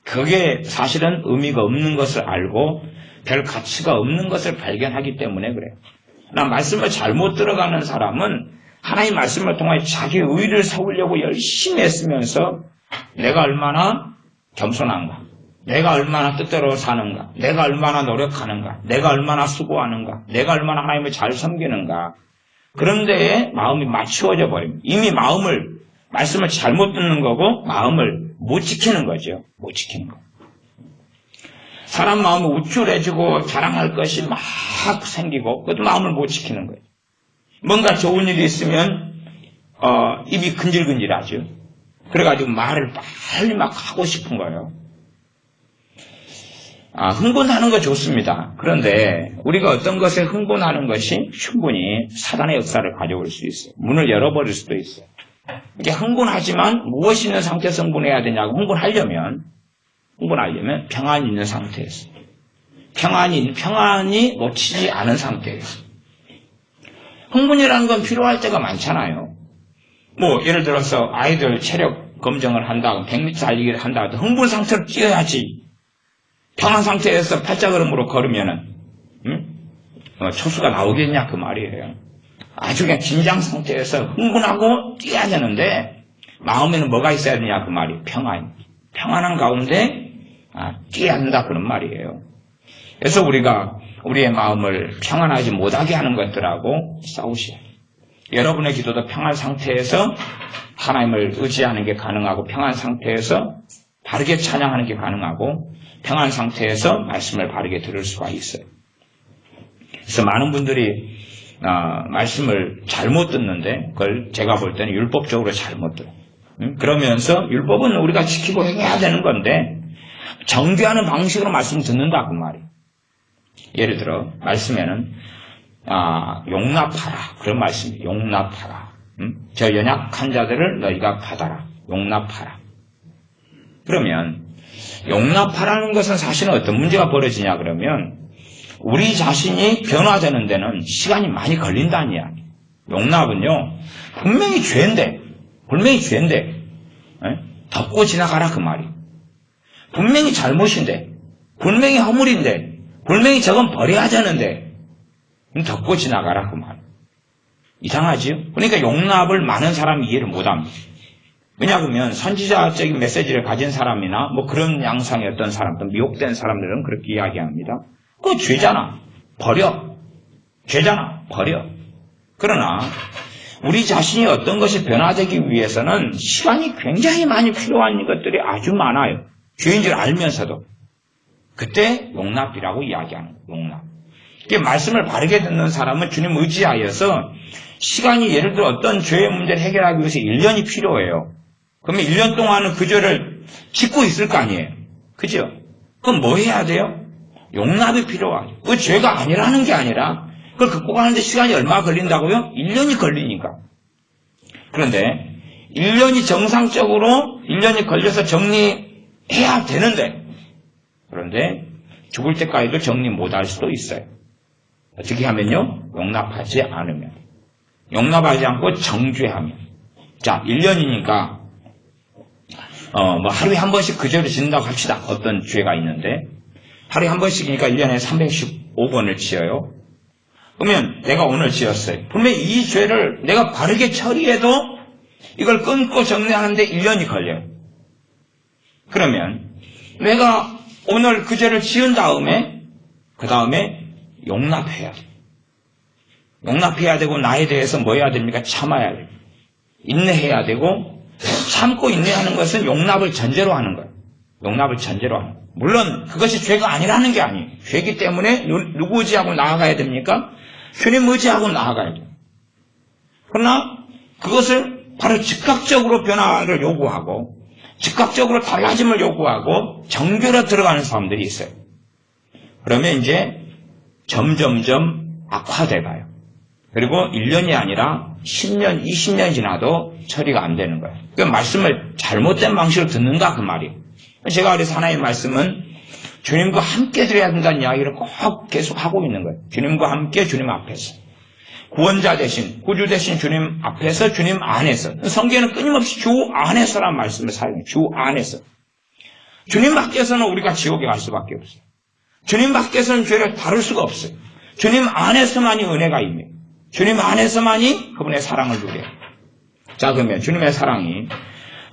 그게 사실은 의미가 없는 것을 알고 별 가치가 없는 것을 발견하기 때문에 그래요. 그러나 말씀을 잘못 들어가는 사람은 하나님 말씀을 통해 자기 의를 세우려고 열심히 애쓰면서 내가 얼마나 겸손한가, 내가 얼마나 뜻대로 사는가, 내가 얼마나 노력하는가, 내가 얼마나 수고하는가, 내가 얼마나 하나님을 잘 섬기는가, 그런 데에 마음이 맞추어져 버립니다. 이미 말씀을 잘못 듣는 거고 마음을 못 지키는 거죠. 못 지키는 거. 사람 마음이 우쭐해지고 자랑할 것이 막 생기고 그것도 마음을 못 지키는 거예요. 뭔가 좋은 일이 있으면 입이 근질근질하죠. 그래가지고 말을 빨리 막 하고 싶은 거예요. 흥분하는 거 좋습니다. 그런데 우리가 어떤 것에 흥분하는 것이 충분히 사단의 역사를 가져올 수 있어요. 문을 열어버릴 수도 있어요. 이게 흥분하지만 무엇이 있는 상태에서 흥분해야 되냐고 흥분하려면 흥분하려면 평안이 있는 상태에서. 평안이 놓치지 않은 상태에서. 흥분이라는 건 필요할 때가 많잖아요. 뭐, 예를 들어서 아이들 체력 검정을 한다, 100m 달리기를 한다, 흥분 상태로 뛰어야지. 평안 상태에서 팔자걸음으로 걸으면은, 초수가 나오겠냐, 그 말이에요. 아주 그냥 긴장 상태에서 흥분하고 뛰어야 되는데, 마음에는 뭐가 있어야 되냐, 그 말이. 평안한 가운데, 뛰어야 한다, 그런 말이에요. 그래서 우리가 우리의 마음을 평안하지 못하게 하는 것들하고 싸우시오. 여러분의 기도도 평안 상태에서 하나님을 의지하는 게 가능하고, 평안 상태에서 바르게 찬양하는 게 가능하고, 평안 상태에서 말씀을 바르게 들을 수가 있어요. 그래서 많은 분들이 말씀을 잘못 듣는데, 그걸 제가 볼 때는 율법적으로 잘못 들어요. 그러면서 율법은 우리가 지키고 행해야 되는 건데, 정죄하는 방식으로 말씀을 듣는다, 그 말이에요. 예를 들어 말씀에는 용납하라, 그런 말씀이에요. 용납하라. 저 연약한 자들을 너희가 받아라. 용납하라. 그러면 용납하라는 것은 사실은 어떤 문제가 벌어지냐 그러면, 우리 자신이 변화되는 데는 시간이 많이 걸린다는 이야기. 용납은요, 분명히 죄인데 덮고 지나가라, 그 말이에요. 분명히 잘못인데, 분명히 허물인데, 분명히 저건 버려야 되는데 덮고 지나가라, 그 말. 이상하지요? 그러니까 용납을 많은 사람이 이해를 못합니다. 왜냐하면 선지자적인 메시지를 가진 사람이나 뭐 그런 양상의 어떤 사람들, 미혹된 사람들은 그렇게 이야기합니다. 그거 죄잖아, 버려. 죄잖아, 버려. 그러나 우리 자신이 어떤 것이 변화되기 위해서는 시간이 굉장히 많이 필요한 것들이 아주 많아요. 죄인 줄 알면서도. 그때 용납이라고 이야기하는 거예요. 용납. 말씀을 바르게 듣는 사람은 주님 의지하여서 시간이, 예를 들어 어떤 죄의 문제를 해결하기 위해서 1년이 필요해요. 그러면 1년 동안은 그 죄를 짓고 있을 거 아니에요. 그죠? 그럼 뭐 해야 돼요? 용납이 필요하죠. 그 죄가 아니라는 게 아니라 그걸 극복하는데 시간이 얼마 걸린다고요? 1년이 걸리니까. 그런데 1년이 정상적으로 1년이 걸려서 정리해야 되는데, 그런데 죽을 때까지도 정리 못할 수도 있어요. 어떻게 하면요? 용납하지 않으면. 용납하지 않고 정죄하면. 자, 1년이니까 뭐 하루에 한 번씩 그 죄를 짓는다고 합시다. 어떤 죄가 있는데 하루에 한 번씩이니까 1년에 315번을 지어요. 그러면 내가 오늘 지었어요. 분명히 이 죄를 내가 바르게 처리해도 이걸 끊고 정리하는데 1년이 걸려요. 그러면 내가 오늘 그 죄를 지은 다음에 그 다음에 용납해야 돼요. 용납해야 되고, 나에 대해서 뭐 해야 됩니까? 참아야 돼요. 인내해야 되고, 참고 인내하는 것은 용납을 전제로 하는 거예요. 용납을 전제로 하는 거예요. 물론 그것이 죄가 아니라는 게 아니에요. 죄이기 때문에 누구 의지하고 나아가야 됩니까? 주님 의지하고 나아가야 돼요. 그러나 그것을 바로 즉각적으로 변화를 요구하고, 즉각적으로 달라짐을 요구하고 정죄로 들어가는 사람들이 있어요. 그러면 이제 점점점 악화돼 가요. 그리고 1년이 아니라 10년, 20년 지나도 처리가 안 되는 거예요. 그 말씀을 잘못된 방식으로 듣는다, 그 말이에요. 제가 그래서 하나님의 말씀은 주님과 함께 드려야 된다는 이야기를 꼭 계속 하고 있는 거예요. 주님과 함께, 주님 앞에서. 구원자 대신, 구주 대신 주님 앞에서, 주님 안에서. 성경에는 끊임없이 주 안에서라는 말씀을 사용해요. 주 안에서. 주님 밖에서는 우리가 지옥에 갈 수밖에 없어요. 주님 밖에서는 죄를 다룰 수가 없어요. 주님 안에서만이 은혜가 임해요. 주님 안에서만이 그분의 사랑을 누려요. 자, 그러면 주님의 사랑이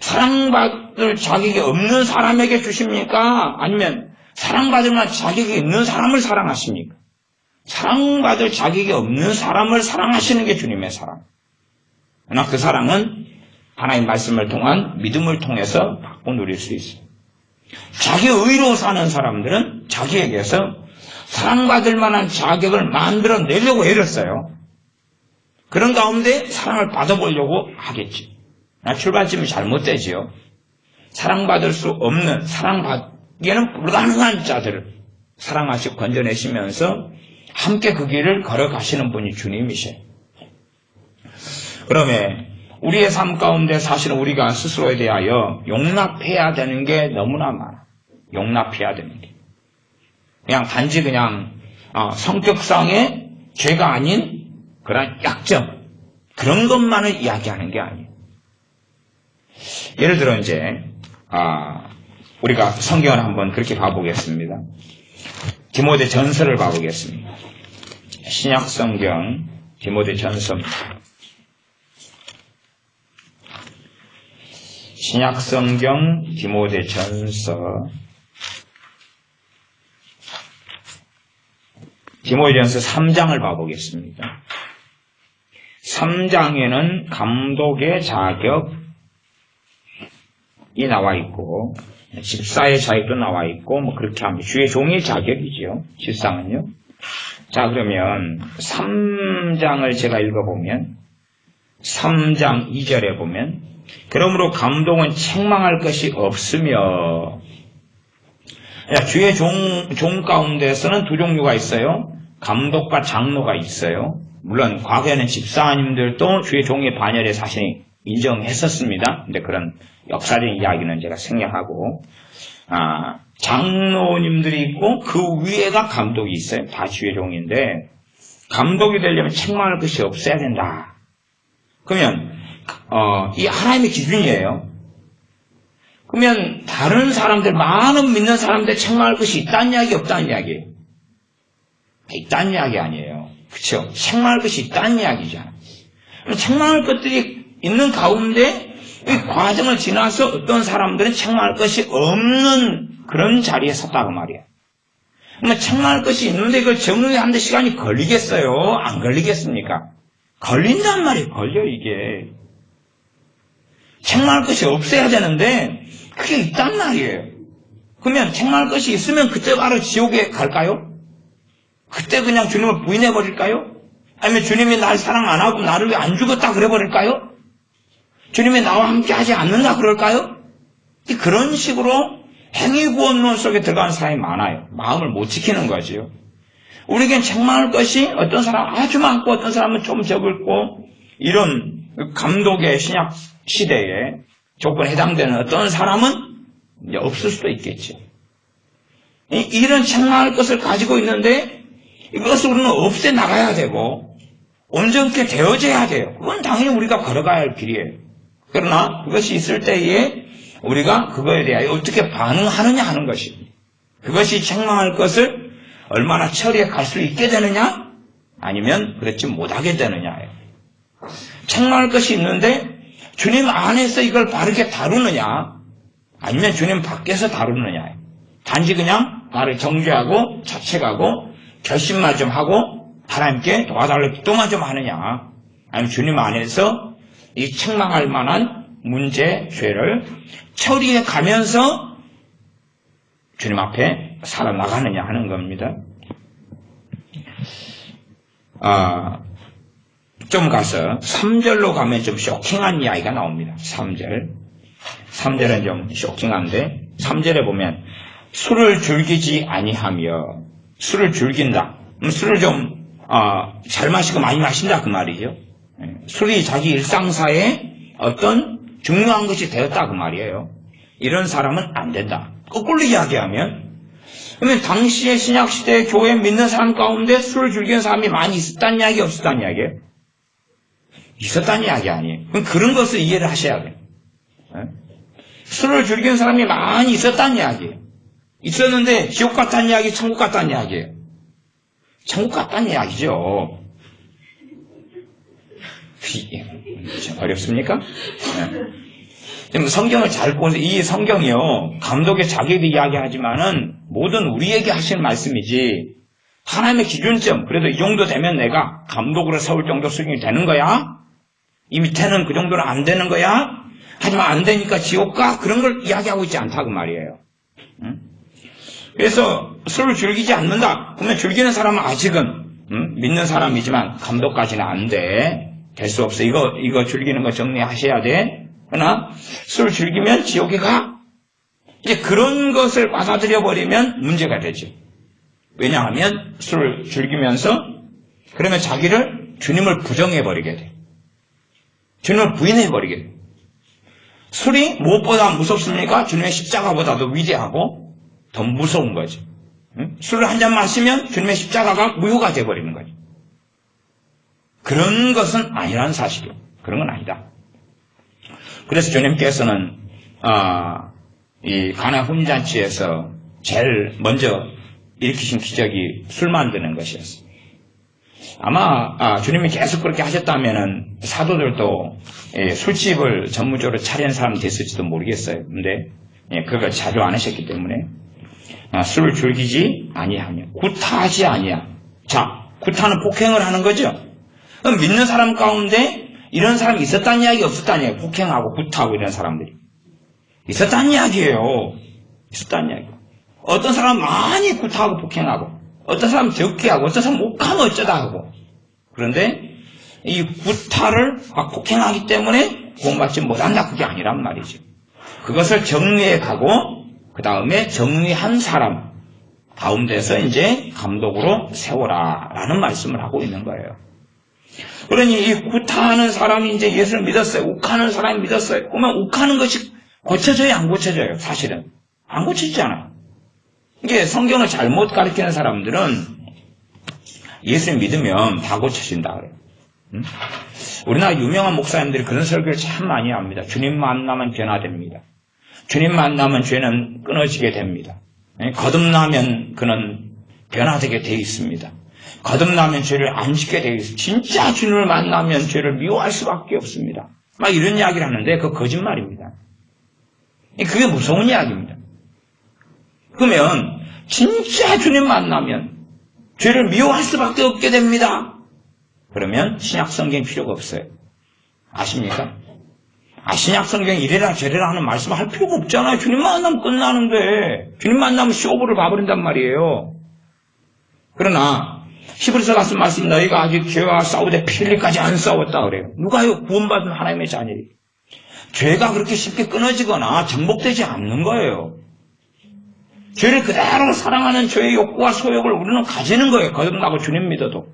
사랑받을 자격이 없는 사람에게 주십니까? 아니면 사랑받을 만한 자격이 있는 사람을 사랑하십니까? 사랑받을 자격이 없는 사람을 사랑하시는 게 주님의 사랑. 그러나 그 사랑은 하나님 말씀을 통한 믿음을 통해서 받고 누릴 수 있어요. 자기 의로 사는 사람들은 자기에게서 사랑받을 만한 자격을 만들어내려고 애를 써요. 그런 가운데 사랑을 받아보려고 하겠지. 출발점이 잘못되지요. 사랑받을 수 없는, 사랑받기에는 불가능한 자들을 사랑하시고 건져내시면서 함께 그 길을 걸어가시는 분이 주님이세요. 그러면 우리의 삶 가운데 사실은 우리가 스스로에 대하여 용납해야 되는 게 너무나 많아. 용납해야 됩니다. 그냥 단지 성격상의 죄가 아닌 그런 약점, 그런 것만을 이야기하는 게 아니에요. 예를 들어 이제 우리가 성경을 한번 그렇게 봐보겠습니다. 디모데 전서를 봐보겠습니다. 신약 성경 디모데 전서. 신약 성경 디모데 전서. 디모데전서 3장을 봐보겠습니다. 3장에는 감독의 자격이 나와 있고 집사의 자격도 나와 있고 그렇게 합니다. 주의 종의 자격이죠. 실상은요. 자, 그러면 3장을 제가 읽어보면 3장 2절에 보면 그러므로 감독은 책망할 것이 없으며, 주의 종 가운데서는 두 종류가 있어요. 감독과 장로가 있어요. 물론 과거에는 집사님들도 주의 종의 반열에 사실 인정했었습니다. 근데 그런 역사적인 이야기는 제가 생략하고, 장로님들이 있고 그 위에가 감독이 있어요. 다 주의 종인데 감독이 되려면 책망할 것이 없어야 된다. 그러면 이 하나님의 기준이에요. 그러면 다른 사람들, 많은 믿는 사람들 책망할 것이 있다는 이야기, 없다는 이야기예요? 있다는 이야기 아니에요. 그렇죠? 책망할 것이 있다는 이야기잖아요. 책망할 것들이 있는 가운데 이 과정을 지나서 어떤 사람들은 책망할 것이 없는 그런 자리에 섰다고 말이에요. 그러면 책망할 것이 있는데 그걸 정리하는데 시간이 걸리겠어요? 안 걸리겠습니까? 걸린단 말이에요. 걸려 이게. 책망할 것이 없어야 되는데 그게 있단 말이에요. 그러면 책망할 것이 있으면 그때 바로 지옥에 갈까요? 그때 그냥 주님을 부인해버릴까요? 아니면 주님이 날 사랑 안 하고 나를 왜 안 죽었다 그래버릴까요? 주님이 나와 함께 하지 않는다 그럴까요? 그런 식으로 행위구원론 속에 들어가는 사람이 많아요. 마음을 못 지키는 거지요. 우리에겐 책망할 것이 어떤 사람 아주 많고 어떤 사람은 좀 적을고, 이런 감독의 신약 시대에 조건에 해당되는 어떤 사람은 이제 없을 수도 있겠죠. 이런 책망할 것을 가지고 있는데 이것을 우리는 없애 나가야 되고 온전케 되어져야 돼요. 그건 당연히 우리가 걸어가야 할 길이에요. 그러나 그것이 있을 때에 우리가 그거에 대하여 어떻게 반응하느냐 하는 것입니다. 그것이 책망할 것을 얼마나 처리해 갈 수 있게 되느냐, 아니면 그렇지 못하게 되느냐예요. 책망할 것이 있는데 주님 안에서 이걸 바르게 다루느냐, 아니면 주님 밖에서 다루느냐예요. 단지 그냥 나를 정죄하고 자책하고 결심만 좀 하고 하나님께 도와달라고 기도만 좀 하느냐, 아니면 주님 안에서 이 책망할 만한 문제, 죄를 처리해 가면서 주님 앞에 살아나가느냐 하는 겁니다. 좀 가서 3절로 가면 좀 쇼킹한 이야기가 나옵니다. 3절은 좀 쇼킹한데 3절에 보면 술을 즐기지 아니하며, 술을 즐긴다. 술을 좀 잘 마시고 많이 마신다 그 말이죠. 술이 자기 일상사에 어떤 중요한 것이 되었다 그 말이에요. 이런 사람은 안 된다. 거꾸로 이야기하면, 그러면 당시의 신약시대 교회 믿는 사람 가운데 술을 즐기는 사람이 많이 있었다는 이야기, 없었다는 이야기예요? 있었다는 이야기 아니에요. 그럼 그런 것을 이해를 하셔야 돼요. 술을 즐기는 사람이 많이 있었다는 이야기예요. 있었는데 지옥 갔다는 이야기, 천국 갔다는 이야기예요. 천국 갔다는 이야기죠. 어렵습니까? 성경을 잘 보면서, 이 성경이요, 감독의 자격을 이야기하지만은 모든 우리에게 하시는 말씀이지, 하나님의 기준점, 그래도 이 정도 되면 내가 감독으로 세울 정도 수준이 되는 거야? 이 밑에는 그 정도는 안 되는 거야? 하지만 안 되니까 지옥 가? 그런 걸 이야기하고 있지 않다 그 말이에요. 그래서 술을 즐기지 않는다. 그러면 즐기는 사람은 아직은 믿는 사람이지만 감독까지는 안 돼. 될 수 없어. 이거 즐기는 거 정리하셔야 돼. 그러나 술 즐기면 지옥에 가. 이제 그런 것을 받아들여 버리면 문제가 되죠. 왜냐하면 술을 즐기면서 그러면 자기를 주님을 부정해 버리게 돼. 주님을 부인해 버리게 돼. 술이 무엇보다 무섭습니까? 주님의 십자가보다도 위대하고 더 무서운 거죠. 술을 한 잔 마시면 주님의 십자가가 무효가 돼버리는 거죠. 그런 것은 아니라는 사실이에요. 그런 건 아니다. 그래서 주님께서는 이 가나 혼인잔치에서 제일 먼저 일으키신 기적이 술 만드는 것이었어요. 아마 주님이 계속 그렇게 하셨다면은 사도들도 술집을 전문적으로 차리는 사람이 됐을지도 모르겠어요. 근데 그걸 자주 안 하셨기 때문에 술을 즐기지 아니하며 구타하지 아니하. 자, 구타는 폭행을 하는 거죠. 그럼 믿는 사람 가운데 이런 사람이 있었다는 이야기 없었다는 이야기. 폭행하고 구타하고 이런 사람들이 있었다는 이야기예요. 있었다는 이야기. 어떤 사람은 많이 구타하고 폭행하고 어떤 사람은 적게 하고 어떤 사람은 못하면 어쩌다 하고. 그런데 이 구타를 폭행하기 때문에 구원받지 못한다, 그게 아니란 말이죠. 그것을 정리해 가고 그 다음에 정리한 사람 가운데서 이제 감독으로 세워라 라는 말씀을 하고 있는 거예요. 그러니 이 구타하는 사람이 이제 예수를 믿었어요. 욱하는 사람이 믿었어요. 그러면 욱하는 것이 고쳐져요, 안 고쳐져요? 사실은 안 고쳐지잖아요. 이게 성경을 잘못 가르치는 사람들은 예수를 믿으면 다 고쳐진다 그래요. 우리나라 유명한 목사님들이 그런 설교를 참 많이 합니다. 주님 만나면 변화됩니다. 주님 만나면 죄는 끊어지게 됩니다. 거듭나면 그는 변화되게 되어 있습니다. 거듭나면 죄를 안 짓게 되어 있습니다. 진짜 주님을 만나면 죄를 미워할 수밖에 없습니다. 막 이런 이야기를 하는데 그거 거짓말입니다. 그게 무서운 이야기입니다. 그러면 진짜 주님 만나면 죄를 미워할 수밖에 없게 됩니다. 그러면 신약 성경 필요가 없어요. 아십니까? 신약 성경 이래라 저래라 하는 말씀 할 필요가 없잖아요. 주님 만나면 끝나는데. 주님 만나면 쇼부를 봐버린단 말이에요. 그러나 히브리서 같은 말씀, 너희가 아직 죄와 싸우되 피 흘리까지 안 싸웠다 그래요. 누가요? 구원받은 하나님의 자녀들이. 죄가 그렇게 쉽게 끊어지거나 정복되지 않는 거예요. 죄를 그대로 사랑하는 죄의 욕구와 소욕을 우리는 가지는 거예요. 거듭나고 주님 믿어도.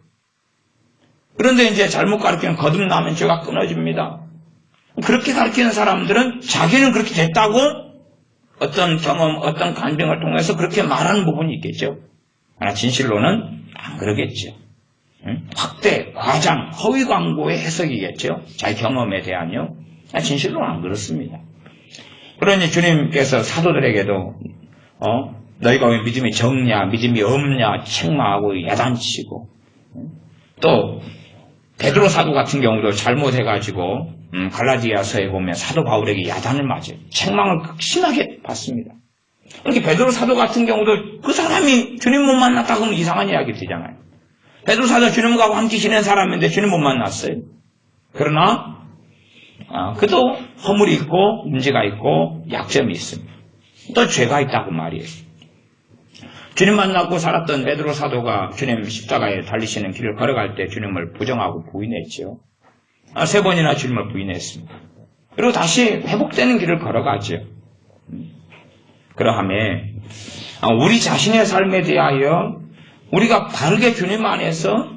그런데 이제 잘못 가르치는 거듭나면 죄가 끊어집니다. 그렇게 가르치는 사람들은 자기는 그렇게 됐다고 어떤 경험, 어떤 간증을 통해서 그렇게 말하는 부분이 있겠죠. 그러나 진실로는 안 그러겠죠. 확대, 과장, 허위 광고의 해석이겠죠. 자기 경험에 대한요. 진실로는 안 그렇습니다. 그러니 주님께서 사도들에게도 너희가 왜 믿음이 적냐, 믿음이 없냐 책망하고 야단치고, 또 베드로 사도 같은 경우도 잘못해가지고 갈라디아서에 보면 사도 바울에게 야단을 맞아요. 책망을 극심하게 받습니다. 이렇게 베드로 사도 같은 경우도 그 사람이 주님 못 만났다 그러면 이상한 이야기 되잖아요. 베드로 사도 주님과 함께 지낸 사람인데 주님 못 만났어요. 그러나 그도 허물이 있고 문제가 있고 약점이 있습니다. 또 죄가 있다고 말이에요. 주님 만나고 살았던 베드로 사도가 주님 십자가에 달리시는 길을 걸어갈 때 주님을 부정하고 부인했죠. 3번이나 주님을 부인했습니다. 그리고 다시 회복되는 길을 걸어가죠. 그러함에 우리 자신의 삶에 대하여 우리가 바르게 주님 안에서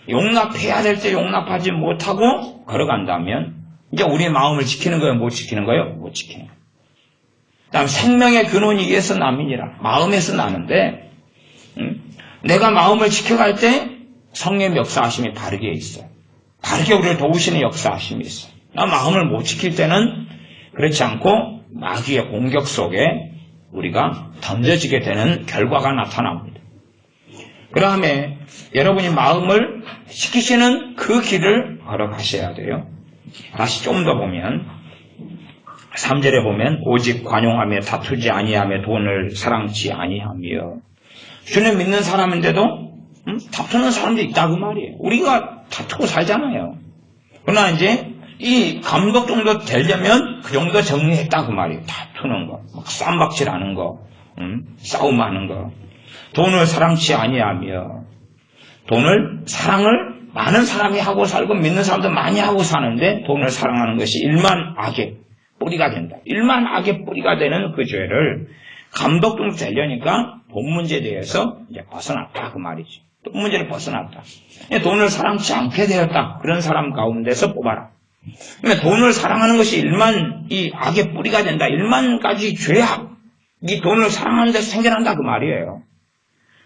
용납해야 될 때 용납하지 못하고 걸어간다면 이제 우리의 마음을 지키는 거예요? 못 지키는 거예요? 못 지키는 거예요. 다음 생명의 근원이 이에서 남이니라. 마음에서 나는데 내가 마음을 지켜갈 때 성령의 역사하심이 바르게 있어요. 바르게 우리를 도우시는 역사하심이 있어요. 나 마음을 못 지킬 때는 그렇지 않고 마귀의 공격 속에 우리가 던져지게 되는 결과가 나타납니다. 그다음에 여러분이 마음을 지키시는 그 길을 걸어가셔야 돼요. 다시 좀 더 보면 3절에 보면 오직 관용하며 다투지 아니하며 돈을 사랑치 아니하며 주님 믿는 사람인데도 다투는 사람도 있다고 말이에요. 우리가 다투고 살잖아요. 그러나 이제 이 감독 정도 되려면 그 정도 정리했다고 말이에요. 다투는 거, 막 쌈박질하는 거, 싸움하는 거. 돈을 사랑치 아니하며 돈을 사랑을 많은 사람이 하고 살고 믿는 사람도 많이 하고 사는데 돈을 사랑하는 것이 일만 악의 뿌리가 된다. 일만 악의 뿌리가 되는 그 죄를 감독 정도 되려니까 돈 문제에 대해서 이제 벗어났다 그 말이죠. 돈 문제를 벗어났다. 돈을 사랑치 않게 되었다. 그런 사람 가운데서 뽑아라. 그러니까 돈을 사랑하는 것이 일만 이 악의 뿌리가 된다. 일만까지 죄악, 이 돈을 사랑하는 데서 생겨난다 그 말이에요.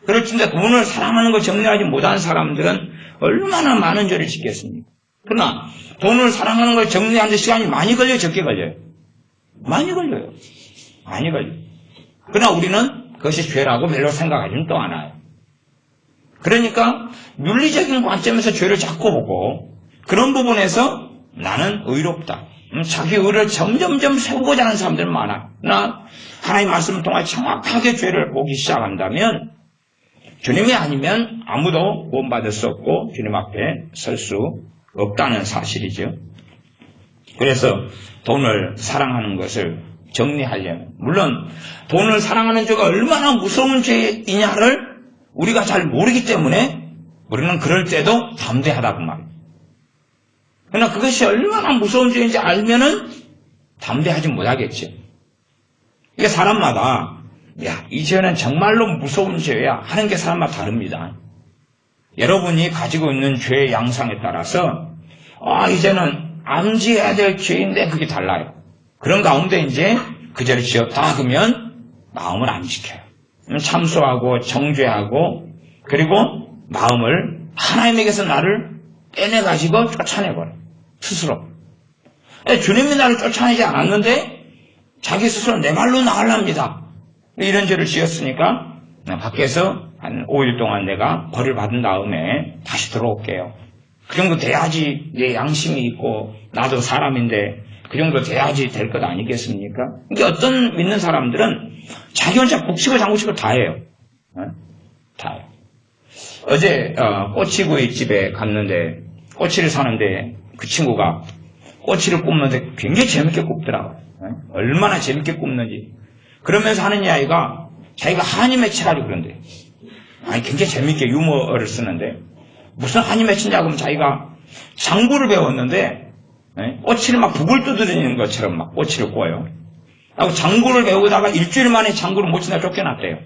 그렇지만 돈을 사랑하는 거 정리하지 못한 사람들은 얼마나 많은 죄를 짓겠습니까? 그러나 돈을 사랑하는 걸 정리하는 데 시간이 많이 걸려요, 적게 걸려요? 많이 걸려요. 많이 걸려요. 그러나 우리는 그것이 죄라고 별로 생각하지는 또 않아요. 그러니까 윤리적인 관점에서 죄를 자꾸 보고 그런 부분에서 나는 의롭다. 자기 의를 점점점 세우고자 하는 사람들은 많아요. 그러나 하나님의 말씀을 통해 정확하게 죄를 보기 시작한다면 주님이 아니면 아무도 구원받을 수 없고 주님 앞에 설 수 없다는 사실이죠. 그래서 돈을 사랑하는 것을 정리하려면 물론 돈을 사랑하는 죄가 얼마나 무서운 죄이냐를 우리가 잘 모르기 때문에 우리는 그럴 때도 담대하다고 말입니다. 그러나 그것이 얼마나 무서운 죄인지 알면은 담대하지 못하겠죠. 이게 사람마다 야, 이 죄는 정말로 무서운 죄야 하는 게 사람마다 다릅니다. 여러분이 가지고 있는 죄의 양상에 따라서 이제는 암지해야 될 죄인데 그게 달라요. 그런 가운데 이제 그 죄를 지었다 그러면 마음을 안 지켜요. 참소하고 정죄하고 그리고 마음을 하나님에게서 나를 빼내가지고 쫓아내버려요. 스스로. 주님이 나를 쫓아내지 않았는데 자기 스스로 내 말로 나가랍니다. 이런 죄를 지었으니까 밖에서 한 5일 동안 내가 벌을 받은 다음에 다시 들어올게요. 그 정도 돼야지 내 양심이 있고 나도 사람인데 그 정도 돼야지 될 것 아니겠습니까? 이게 어떤 믿는 사람들은 자기 혼자 북치고 장구치고 다 해요. 다 해요. 어제 꼬치구이 집에 갔는데 꼬치를 사는데 그 친구가 꼬치를 굽는데 굉장히 재밌게 굽더라고요. 얼마나 재밌게 굽는지. 그러면서 하는 이야기가 자기가 한이 맺혀가지고 그런데 굉장히 재밌게 유머를 쓰는데 무슨 한이 맺힌다고 하면 자기가 장구를 배웠는데 꼬치를 막 북을 두드리는 것처럼 막 꼬치를 구워요. 하고 장구를 배우다가 일주일 만에 장구를 못 친다 쫓겨났대요.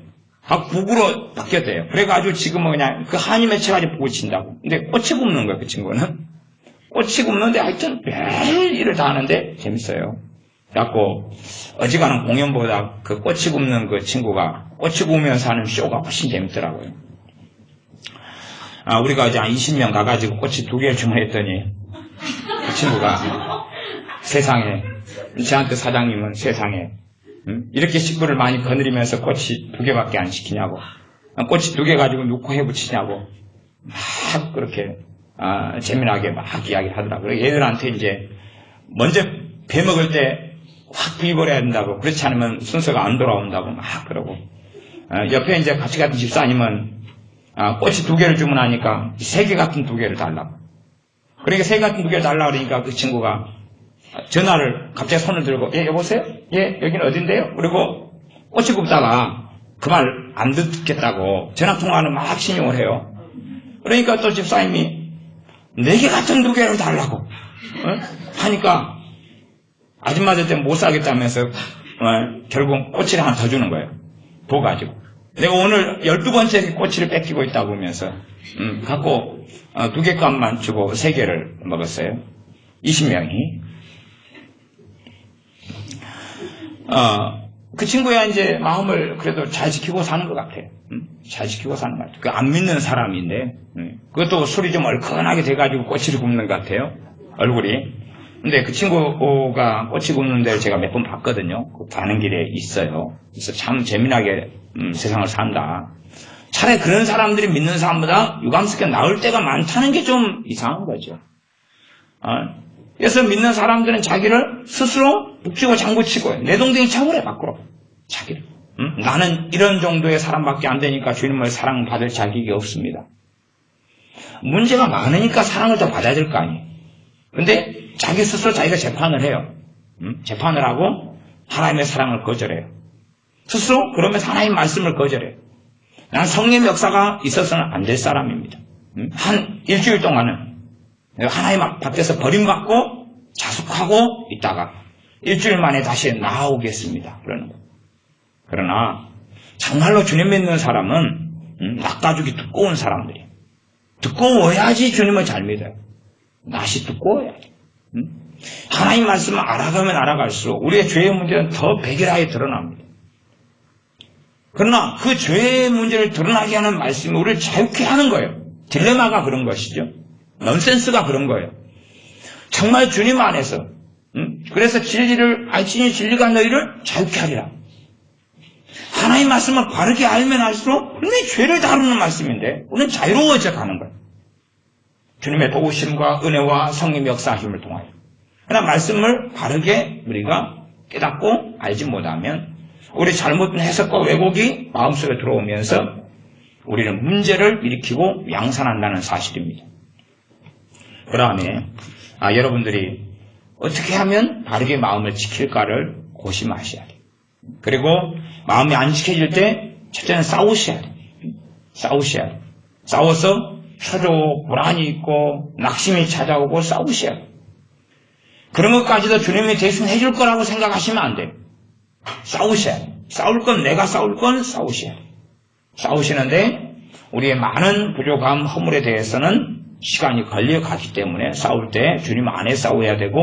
북으로 바뀌었대요. 그래가지고 지금은 그냥 그 한이 맺혀가지고 북을 친다고. 근데 꼬치 굽는 거예요, 그 친구는. 꼬치 굽는데 하여튼 매일 일을 다 하는데 재밌어요. 그래갖고 어지간한 공연보다 그 꼬치 굽는 그 친구가 꼬치 구우면서 하는 쇼가 훨씬 재밌더라고요. 우리가 이제 한 20명 가가지고 꼬치 2개를 주문했더니 그 친구가 세상에 저한테 사장님은 세상에 이렇게 식구를 많이 거느리면서 꼬치 2개밖에 안 시키냐고 꼬치 2개 가지고 넣고 해붙이냐고 막 그렇게 재미나게 막 이야기를 하더라고요. 얘들한테 이제 먼저 배 먹을 때 확 비벼버려야 된다고 그렇지 않으면 순서가 안 돌아온다고 막 그러고 옆에 이제 같이 갔던 집사님은 꼬치 2개를 주문하니까 3개 같은 2개를 달라고. 그러니까 3개 같은 2개를 달라고 그러니까 그 친구가 전화를 갑자기 손을 들고 예 여보세요? 예 여기는 어딘데요? 그리고 꼬치 굽다가 그 말 안 듣겠다고 전화통화는 막 신용을 해요. 그러니까 또 집사님이 4개 같은 2개를 달라고 하니까 아줌마들 때문에 못 사겠다면서 결국 꼬치를 하나 더 주는 거예요. 보가지고 내가 오늘 12번째 꼬치를 뺏기고 있다고 하면서 갖고 2개 값만 주고 3개를 먹었어요. 20명이. 그 친구야 이제 마음을 그래도 잘 지키고 사는 것 같아요. 잘 지키고 사는 것 같아요. 그 안 믿는 사람인데 그것도 술이 좀 얼큰하게 돼가지고 꼬치를 굽는 것 같아요. 얼굴이. 근데 그 친구가 꼬치 굽는 데를 제가 몇 번 봤거든요. 가는 길에 있어요. 그래서 참 재미나게 세상을 산다. 차라리 그런 사람들이 믿는 사람보다 유감스럽게 나을 때가 많다는 게 좀 이상한 거죠. 그래서 믿는 사람들은 자기를 스스로 북치고 장구치고 내동댕이 차버려요. 밖으로. 자기를. 나는 이런 정도의 사람밖에 안 되니까 주님을 사랑받을 자격이 없습니다. 문제가 많으니까 사랑을 더 받아야 될 거 아니에요. 근데 자기 스스로 자기가 재판을 해요. 재판을 하고 하나님의 사랑을 거절해요. 스스로 그러면서 하나님의 말씀을 거절해요. 난 성령의 역사가 있어서는 안 될 사람입니다. 한 일주일 동안은 하나님 밖에서 버림받고 자숙하고 있다가 일주일 만에 다시 나아오겠습니다. 그러는 거. 그러나 정말로 주님 믿는 사람은 낯가죽이 두꺼운 사람들이에요. 두꺼워야지 주님을 잘 믿어요. 낯이 두꺼워야지. 하나님 말씀을 알아가면 알아갈수록 우리의 죄의 문제는 더 백일하게 드러납니다. 그러나 그 죄의 문제를 드러나게 하는 말씀이 우리를 자유케 하는 거예요. 딜레마가 그런 것이죠. 넌센스가 그런 거예요. 정말 주님 안에서 그래서 진리를 알지니 진리가 너희를 자유케 하리라. 하나님 말씀을 바르게 알면 알수록 분명히 죄를 다루는 말씀인데 우리는 자유로워져 가는 거예요. 주님의 도우심과 은혜와 성령 역사하심을 통하여. 그러나 말씀을 바르게 우리가 깨닫고 알지 못하면 우리 잘못된 해석과 왜곡이 마음속에 들어오면서 우리는 문제를 일으키고 양산한다는 사실입니다. 그 다음에 여러분들이 어떻게 하면 바르게 마음을 지킬까를 고심하셔야 돼요. 그리고 마음이 안 지켜질 때 첫째는 싸우셔야 돼요. 싸우셔야 돼요. 싸워서 서로 불안이 있고 낙심이 찾아오고 싸우셔야 돼요. 그런 것까지도 주님이 대신 해줄 거라고 생각하시면 안 돼요. 싸우셔야 돼요. 싸울 건 내가 싸울 건 싸우셔야 돼요. 싸우시는데 우리의 많은 부족함, 허물에 대해서는 시간이 걸려가기 때문에 싸울 때 주님 안에 싸워야 되고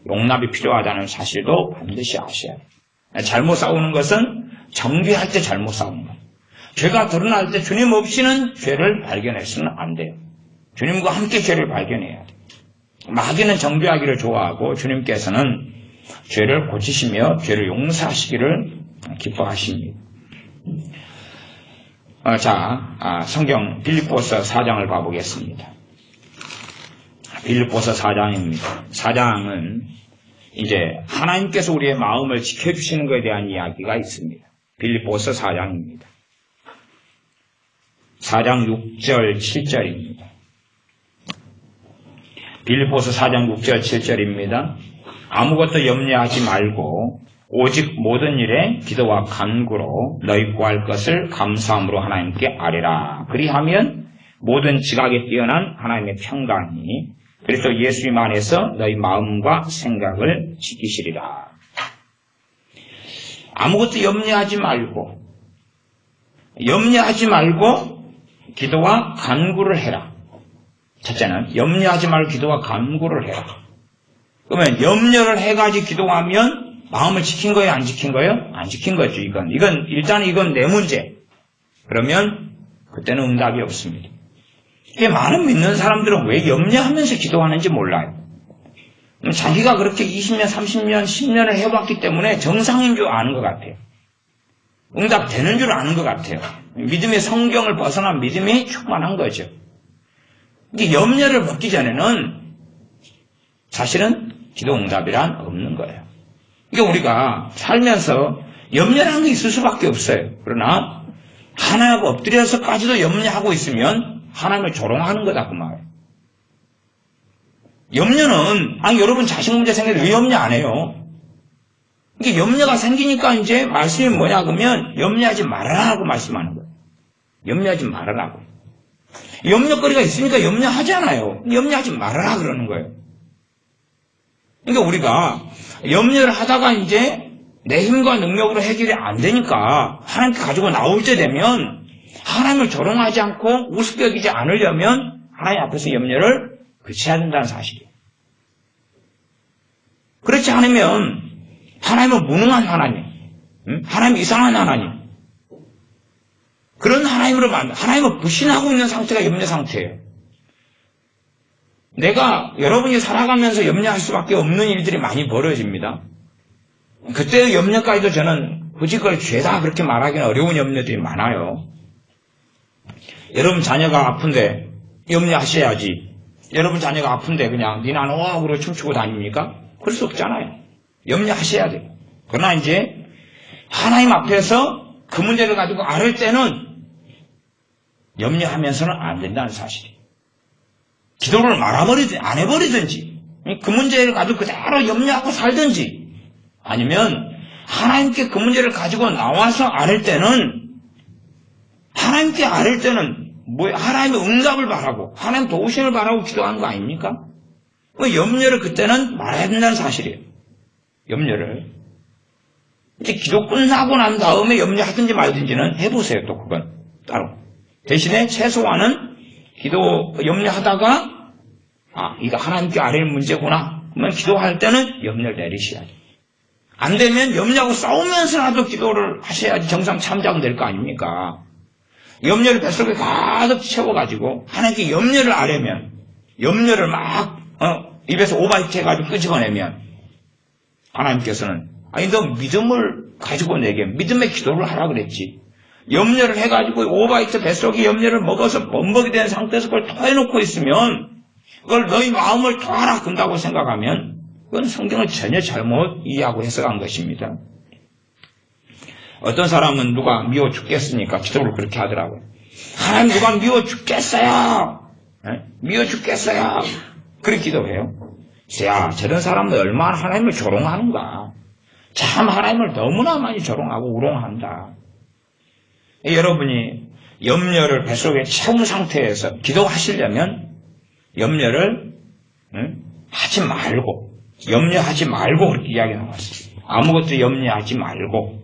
용납이 필요하다는 사실도 반드시 아셔야 돼요. 잘못 싸우는 것은 정죄할 때 잘못 싸우는 거예요. 죄가 드러날 때 주님 없이는 죄를 발견해서는 안 돼요. 주님과 함께 죄를 발견해야 돼요. 마귀는 정죄하기를 좋아하고 주님께서는 죄를 고치시며 죄를 용서하시기를 기뻐하십니다. 성경 빌립보서 4장을 봐보겠습니다. 빌립보서 4장입니다. 4장은 이제 하나님께서 우리의 마음을 지켜주시는 것에 대한 이야기가 있습니다. 빌립보서 4장입니다. 4장 6절 7절입니다. 빌립보서 4장 6절 7절입니다. 아무것도 염려하지 말고 오직 모든 일에 기도와 간구로 너희 구할 것을 감사함으로 하나님께 아뢰라. 그리하면 모든 지각에 뛰어난 하나님의 평강이 그리스도 예수님 안에서 너희 마음과 생각을 지키시리라. 아무것도 염려하지 말고 기도와 간구를 해라. 첫째는 염려하지 말고 기도와 간구를 해라. 그러면 염려를 해가지고 기도하면 마음을 지킨 거예요? 안 지킨 거예요? 안 지킨 거죠. 이건 내 문제. 그러면 그때는 응답이 없습니다. 이게 많은 믿는 사람들은 왜 염려하면서 기도하는지 몰라요. 자기가 그렇게 20년, 30년, 10년을 해왔기 때문에 정상인 줄 아는 것 같아요. 응답되는 줄 아는 것 같아요. 믿음의 성경을 벗어난 믿음이 충만한 거죠. 이게 염려를 먹기 전에는 사실은 기도 응답이란 없는 거예요. 그러니까 우리가 살면서 염려라는 게 있을 수밖에 없어요. 그러나 하나님 엎드려서까지도 염려하고 있으면 하나님을 조롱하는 거다 그 말이에요. 염려는 여러분 자식 문제 생기는데 왜 염려 안 해요? 이게 염려가 생기니까 이제 말씀이 뭐냐 그러면 염려하지 말아라고 말씀하는 거예요. 염려하지 말아라고. 염려거리가 있으니까 염려하잖아요. 염려하지 말아라 그러는 거예요. 그러니까 우리가 염려를 하다가 이제 내 힘과 능력으로 해결이 안 되니까 하나님께 가지고 나올 때 되면 하나님을 조롱하지 않고 우습게 여기지 않으려면 하나님 앞에서 염려를 그쳐야 된다는 사실이에요. 그렇지 않으면 하나님은 무능한 하나님, 하나님 이상한 하나님, 그런 하나님으로 하나님을 불신하고 있는 상태가 염려 상태예요. 여러분이 살아가면서 염려할 수밖에 없는 일들이 많이 벌어집니다. 그때의 염려까지도 저는 굳이 그걸 죄다 그렇게 말하기는 어려운 염려들이 많아요. 여러분 자녀가 아픈데 염려하셔야지. 여러분 자녀가 아픈데 그냥 니나 노하고 춤추고 다닙니까? 그럴 수 없잖아요. 염려하셔야 돼요. 그러나 이제 하나님 앞에서 그 문제를 가지고 앓을 때는 염려하면서는 안 된다는 사실이에요. 기도를 말아버리든지 안 해버리든지 그 문제를 가지고 그대로 염려하고 살든지 아니면 하나님께 그 문제를 가지고 나와서 앓을 때는 하나님께 앓을 때는 하나님의 응답을 바라고 하나님 도우심을 바라고 기도하는 거 아닙니까? 염려를 그때는 말아야 된다는 사실이에요. 염려를 이제 기도 끝나고 난 다음에 염려하든지 말든지는 해보세요. 또 그건 따로 대신에 최소한은 기도 염려하다가 이거 하나님께 아뢰는 문제구나. 그러면 기도할 때는 염려를 내리셔야 돼요. 안 되면 염려하고 싸우면서라도 기도를 하셔야지 정상 참작은 될 거 아닙니까? 염려를 뱃속에 가득 채워가지고 하나님께 염려를 아뢰면, 염려를 막 입에서 오바이트 해가지고 끄집어내면 하나님께서는 아니 너 믿음을 가지고 내게 믿음의 기도를 하라 그랬지. 염려를 해가지고 오바이트 뱃속에 염려를 먹어서 범벅이 된 상태에서 그걸 토해놓고 있으면 그걸 너희 마음을 토하라 군다고 생각하면 그건 성경을 전혀 잘못 이해하고 해석한 것입니다. 어떤 사람은 누가 미워 죽겠으니까 기도를 그렇게 하더라고요. 하나님 누가 미워 죽겠어요. 미워 죽겠어요. 그렇게 기도해요. 야, 저런 사람은 얼마나 하나님을 조롱하는가. 참 하나님을 너무나 많이 조롱하고 우롱한다. 여러분이 염려를 뱃속에 채운 상태에서 기도하시려면 염려를 하지 말고, 염려하지 말고 그렇게 이야기 나왔어요. 아무것도 염려하지 말고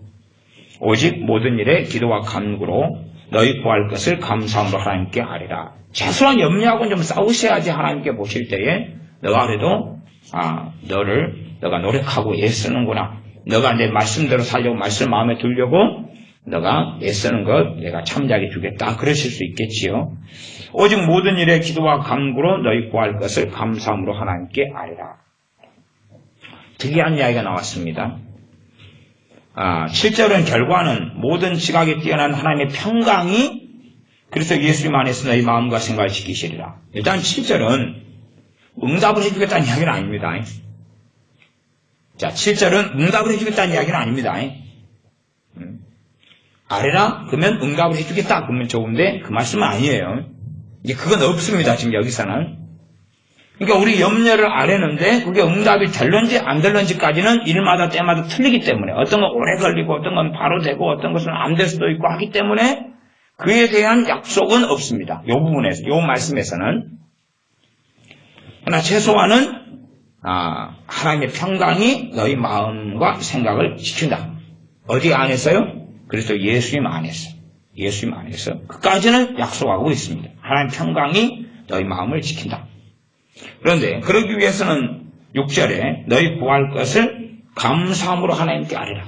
오직 모든 일에 기도와 간구로 너희 구할 것을 감사함으로 하나님께 아뢰라. 최소한 염려하고는 좀 싸우셔야지 하나님께 보실 때에 너가 그래도 너가 노력하고 애쓰는구나. 너가 내 말씀대로 살려고 말씀 마음에 두려고 너가 애쓰는 것 내가 참작해 주겠다. 그러실 수 있겠지요. 오직 모든 일에 기도와 간구로 너희 구할 것을 감사함으로 하나님께 아뢰라. 특이한 이야기가 나왔습니다. 7절은 결과는 모든 지각에 뛰어난 하나님의 평강이 그래서 예수님 안에서 너희 마음과 생각을 지키시리라. 일단 7절은 응답을 해주겠다는 이야기는 아닙니다. 자, 7절은 응답을 해주겠다는 이야기는 아닙니다. 아뢰라? 그러면 응답을 해주겠다. 그러면 좋은데 그 말씀은 아니에요. 이제 그건 없습니다. 지금 여기서는. 그러니까 우리 염려를 아뢰는데 그게 응답이 될런지 안 될런지까지는 일마다 때마다 틀리기 때문에 어떤 건 오래 걸리고 어떤 건 바로 되고 어떤 것은 안 될 수도 있고 하기 때문에 그에 대한 약속은 없습니다. 이 부분에서, 이 말씀에서는. 그러나 최소한은 하나님의 평강이 너희 마음과 생각을 지킨다. 어디 안에서요? 그래서 예수님 안에서. 예수님 안에서. 그까지는 약속하고 있습니다. 하나님의 평강이 너희 마음을 지킨다. 그런데 그러기 위해서는 6절에 너희 구할 것을 감사함으로 하나님께 아뢰라.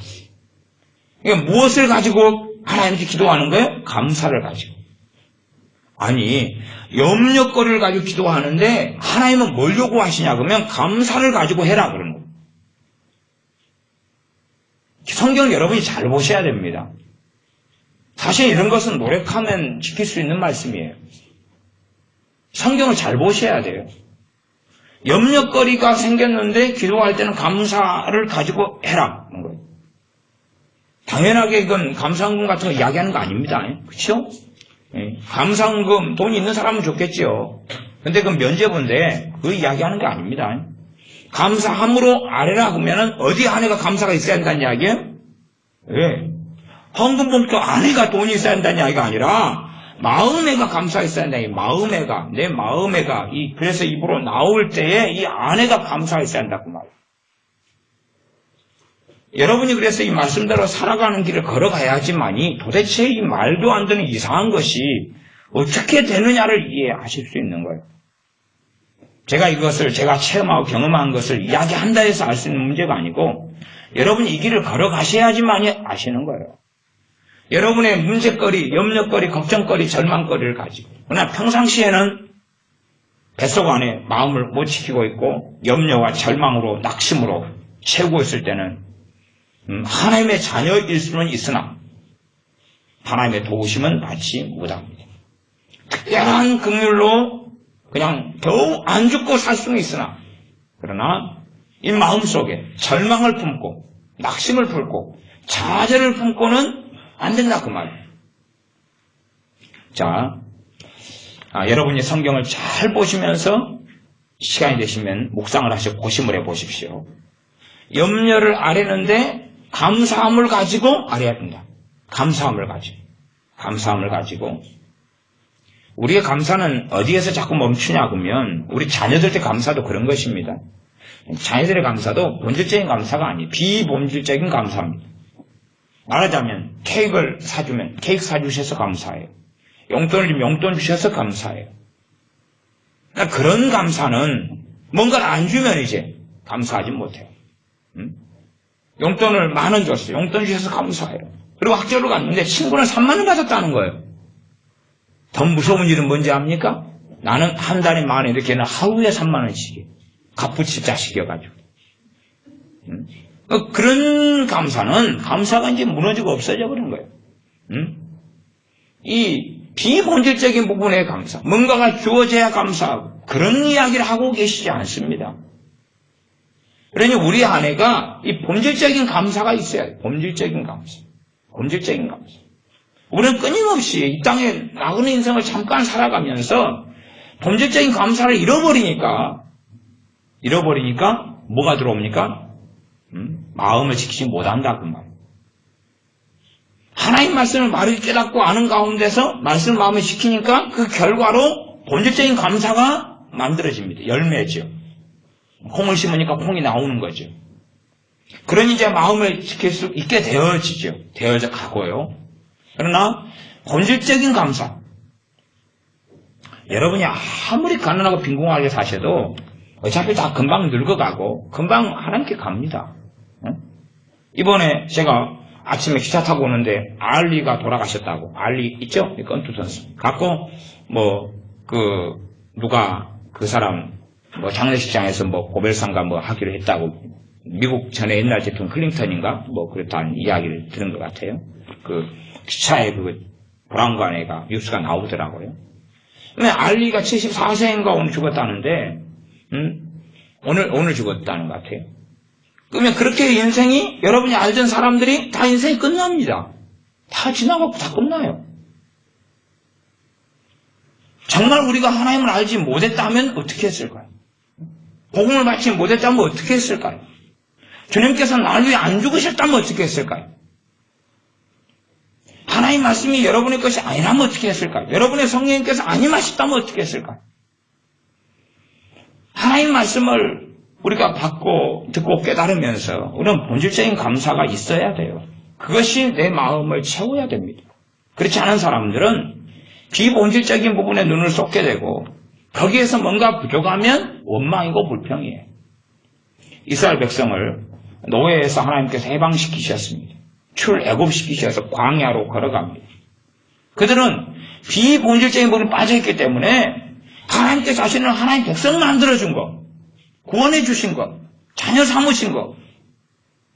그러니까 무엇을 가지고 하나님께 기도하는 거예요? 감사를 가지고. 아니 염려거리를 가지고 기도하는데 하나님은 뭘 요구하시냐 그러면 감사를 가지고 해라 그러는 거예요. 성경을 여러분이 잘 보셔야 됩니다. 사실 이런 것은 노력하면 지킬 수 있는 말씀이에요. 성경을 잘 보셔야 돼요. 염려거리가 생겼는데 기도할 때는 감사를 가지고 해라. 그런 거예요. 당연하게 이건 감사헌금 같은 거 이야기하는 거 아닙니다. 그렇죠? 감사헌금 돈이 있는 사람은 좋겠죠. 근데 그건 면제부인데 그 이야기하는 게 아닙니다. 감사함으로 아뢰라 그러면은 어디 안에가 감사가 있어야 한다는 이야기예요? 왜? 헌금 봉투 안에가 돈이 있어야 한다는 이야기가 아니라 마음에가 감사가 있어야 한다. 마음에가, 내 마음에가, 그래서 입으로 나올 때에 이 안에가 감사가 있어야 한다. 그 말. 여러분이 그래서 이 말씀대로 살아가는 길을 걸어가야지만이 도대체 이 말도 안 되는 이상한 것이 어떻게 되느냐를 이해하실 수 있는 거예요. 제가 이것을 제가 체험하고 경험한 것을 이야기한다 해서 알 수 있는 문제가 아니고 여러분이 이 길을 걸어가셔야지만이 아시는 거예요. 여러분의 문제거리, 염려거리, 걱정거리, 절망거리를 가지고 그러나 평상시에는 뱃속 안에 마음을 못 지키고 있고 염려와 절망으로 낙심으로 채우고 있을 때는 하나님의 자녀일 수는 있으나 하나님의 도우심은 받지 못합니다. 특별한 긍휼로 그냥 겨우 안 죽고 살 수는 있으나 그러나 이 마음속에 절망을 품고 낙심을 품고 좌절을 품고는 안 된다 그 말이에요. 자, 여러분이 성경을 잘 보시면서 시간이 되시면 묵상을 하시고 고심을 해보십시오. 염려를 아뢰는데 감사함을 가지고 아뢰야 된다. 감사함을 가지고. 우리의 감사는 어디에서 자꾸 멈추냐 그러면 우리 자녀들의 감사도 그런 것입니다. 자녀들의 감사도 본질적인 감사가 아니에요. 비본질적인 감사입니다. 말하자면 케이크를 사주면 케이크 사주셔서 감사해요. 용돈을 주면 용돈 주셔서 감사해요. 그러니까 그런 감사는 뭔가를 안 주면 이제 감사하지 못해요. 용돈을 10,000원 줬어요. 용돈 주셔서 감사해요. 그리고 학교를 갔는데 친구는 30,000원 받았다는 거예요. 더 무서운 일은 뭔지 압니까? 나는 한 달에 10,000원 이렇게는 하루에 30,000원씩이에요. 갑부집 자식이어가지고. 그런 감사가 이제 무너지고 없어져 버린 거예요. 이 비본질적인 부분의 감사, 뭔가가 주어져야 감사하고 그런 이야기를 하고 계시지 않습니다. 그러니 우리 안에가 이 본질적인 감사가 있어야 돼요. 본질적인 감사. 우리는 끊임없이 이 땅에 나그네 인생을 잠깐 살아가면서 본질적인 감사를 잃어버리니까 뭐가 들어옵니까? 마음을 지키지 못한다 그 말. 하나님 말씀을 말을 깨닫고 아는 가운데서 말씀을 마음에 지키니까 그 결과로 본질적인 감사가 만들어집니다. 열매죠. 콩을 심으니까 콩이 나오는 거죠. 그러니 이제 마음을 지킬 수 있게 되어져 가고요. 그러나 본질적인 감사, 여러분이 아무리 가난하고 빈궁하게 사셔도 어차피 다 금방 늙어가고 금방 하나님께 갑니다. 이번에 제가 아침에 기차 타고 오는데 알리가 돌아가셨다고. 알리 있죠? 건투 선수. 갖고 누가 그 사람 장례식장에서 고별상가 하기로 했다고. 미국 전에 옛날 대통령 클린턴인가 그랬다는 이야기를 들은 것 같아요. 그 기차에 브라운관에가 뉴스가 나오더라고요. 근데 알리가 74세인가 오늘 죽었다는데 오늘 죽었다는 것 같아요. 그러면 그렇게 인생이 여러분이 알던 사람들이 다 인생이 끝납니다. 다 지나고 다 끝나요. 정말 우리가 하나님을 알지 못했다면 어떻게 했을까요? 복음을 받지 못했다면 어떻게 했을까요? 주님께서 나를 위해 안 죽으셨다면 어떻게 했을까요? 하나님 말씀이 여러분의 것이 아니라면 어떻게 했을까요? 여러분의 성령님께서 안 임하셨다면 어떻게 했을까요? 하나님 말씀을 우리가 듣고 깨달으면서 우리는 본질적인 감사가 있어야 돼요. 그것이 내 마음을 채워야 됩니다. 그렇지 않은 사람들은 비본질적인 부분에 눈을 쏟게 되고 거기에서 뭔가 부족하면 원망이고 불평이에요. 이스라엘 백성을 노예에서 하나님께서 해방시키셨습니다. 출애굽시키셔서 광야로 걸어갑니다. 그들은 비본질적인 부분에 빠져있기 때문에 하나님께 자신을 하나님 백성 만들어준 것, 구원해 주신 것, 자녀 삼으신 것,